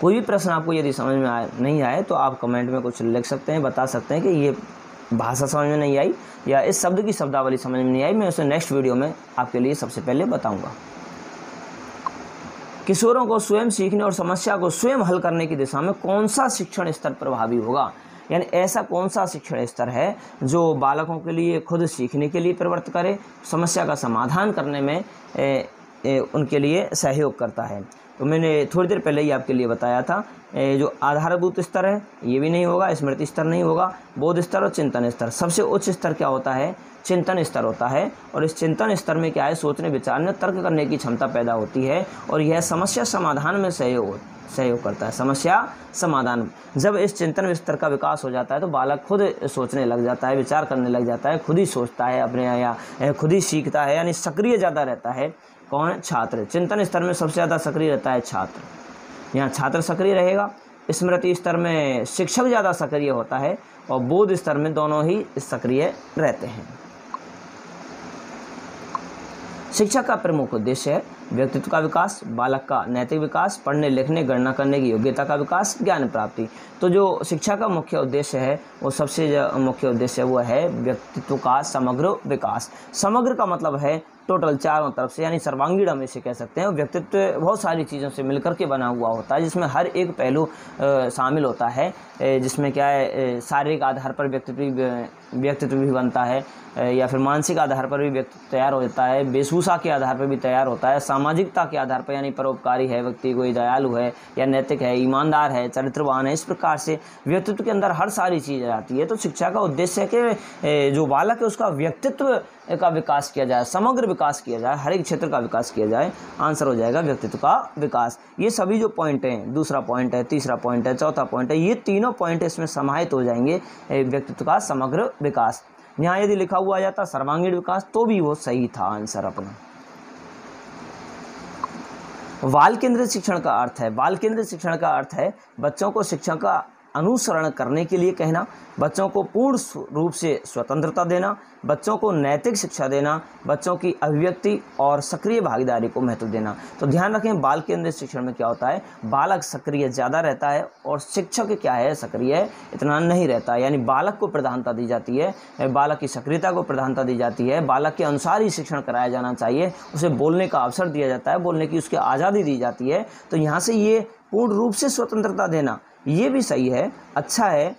कोई भी प्रश्न आपको यदि समझ में नहीं आए तो आप कमेंट में कुछ लिख सकते हैं, बता सकते हैं कि ये भाषा समझ में नहीं आई या इस शब्द की शब्दावली समझ में नहीं आई। मैं उसे नेक्स्ट वीडियो में आपके लिए सबसे पहले बताऊंगा। किशोरों को स्वयं सीखने और समस्या को स्वयं हल करने की दिशा में कौन सा शिक्षण स्तर प्रभावी होगा, यानी ऐसा कौन सा शिक्षण स्तर है जो बालकों के लिए खुद सीखने के लिए प्रवृत्त करे, समस्या का समाधान करने में उनके लिए सहयोग करता है। तो मैंने थोड़ी देर पहले ही आपके लिए बताया था, जो आधारभूत स्तर है ये भी नहीं होगा, स्मृति स्तर नहीं होगा, बोध स्तर और चिंतन स्तर। सबसे उच्च स्तर क्या होता है, चिंतन स्तर होता है। और इस चिंतन स्तर में क्या है, सोचने विचारने तर्क करने की क्षमता पैदा होती है और यह समस्या समाधान में सहयोग करता है। समस्या समाधान, जब इस चिंतन स्तर का विकास हो जाता है तो बालक खुद सोचने लग जाता है, विचार करने लग जाता है, खुद ही सोचता है अपने या खुद ही सीखता है, यानी सक्रिय ज़्यादा रहता है। कौन, छात्र। चिंतन स्तर में सबसे ज़्यादा सक्रिय रहता है छात्र। यहाँ छात्र सक्रिय रहेगा। स्मृति स्तर में शिक्षक ज़्यादा सक्रिय होता है और बोध स्तर में दोनों ही सक्रिय रहते हैं। शिक्षा का प्रमुख उद्देश्य है व्यक्तित्व का विकास, बालक का नैतिक विकास, पढ़ने लिखने गणना करने की योग्यता का विकास, ज्ञान प्राप्ति। तो जो शिक्षा का मुख्य उद्देश्य है वो सबसे मुख्य उद्देश्य वो है व्यक्तित्व का समग्र विकास। समग्र का मतलब है टोटल, चारों तरफ से, यानी सर्वांगीण हम इसे कह सकते हैं। व्यक्तित्व बहुत सारी चीज़ों से मिलकर के बना हुआ होता है, जिसमें हर एक पहलू शामिल होता है, जिसमें क्या है, शारीरिक आधार पर व्यक्तित्व भी बनता है या फिर मानसिक आधार पर भी व्यक्तित्व तैयार हो जाता है, वेशभूषा के आधार पर भी तैयार होता है, सामाजिकता के आधार पर, यानी परोपकारी है व्यक्ति, कोई दयालु है या नैतिक है, ईमानदार है, चरित्रवान है। इस प्रकार से व्यक्तित्व के अंदर हर सारी चीज़ आती है। तो शिक्षा का उद्देश्य है कि जो बालक है उसका व्यक्तित्व का विकास किया जाए, समग्र विकास किया जाए, हर एक क्षेत्र का विकास किया जाए। आंसर हो जाएगा व्यक्तित्व का विकास। ये सभी जो पॉइंट हैं, दूसरा पॉइंट है, तीसरा पॉइंट है, चौथा पॉइंट है, ये तीनों पॉइंट इसमें समाहित हो जाएंगे, व्यक्तित्व का समग्र विकास। यहाँ यदि लिखा हुआ जाता सर्वांगीण विकास तो भी वो सही था आंसर अपना। बाल केंद्रित शिक्षण का अर्थ है, बाल केंद्रित शिक्षण का अर्थ है बच्चों को शिक्षा का अनुसरण करने के लिए कहना, बच्चों को पूर्ण रूप से स्वतंत्रता देना, बच्चों को नैतिक शिक्षा देना, बच्चों की अभिव्यक्ति और सक्रिय भागीदारी को महत्व देना। तो ध्यान रखें, बाल केंद्रित शिक्षण में क्या होता है, बालक सक्रिय ज़्यादा रहता है और शिक्षक क्या है, सक्रिय इतना नहीं रहता। यानी बालक को प्रधानता दी जाती है, बालक की सक्रियता को प्रधानता दी जाती है, बालक के अनुसार ही शिक्षण कराया जाना चाहिए, उसे बोलने का अवसर दिया जाता है, बोलने की उसकी आज़ादी दी जाती है। तो यहाँ से ये पूर्ण रूप से स्वतंत्रता देना ये भी सही है, अच्छा है।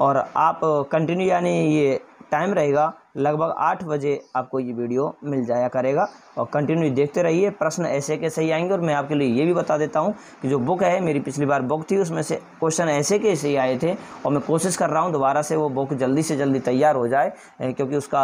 और आप कंटिन्यू, यानी ये टाइम रहेगा लगभग 8 बजे आपको ये वीडियो मिल जाया करेगा और कंटिन्यू देखते रहिए। प्रश्न ऐसे के सही आएंगे और मैं आपके लिए ये भी बता देता हूँ कि जो बुक है, मेरी पिछली बार बुक थी उसमें से क्वेश्चन ऐसे के सही आए थे और मैं कोशिश कर रहा हूँ दोबारा से वो बुक जल्दी से जल्दी तैयार हो जाए, क्योंकि उसका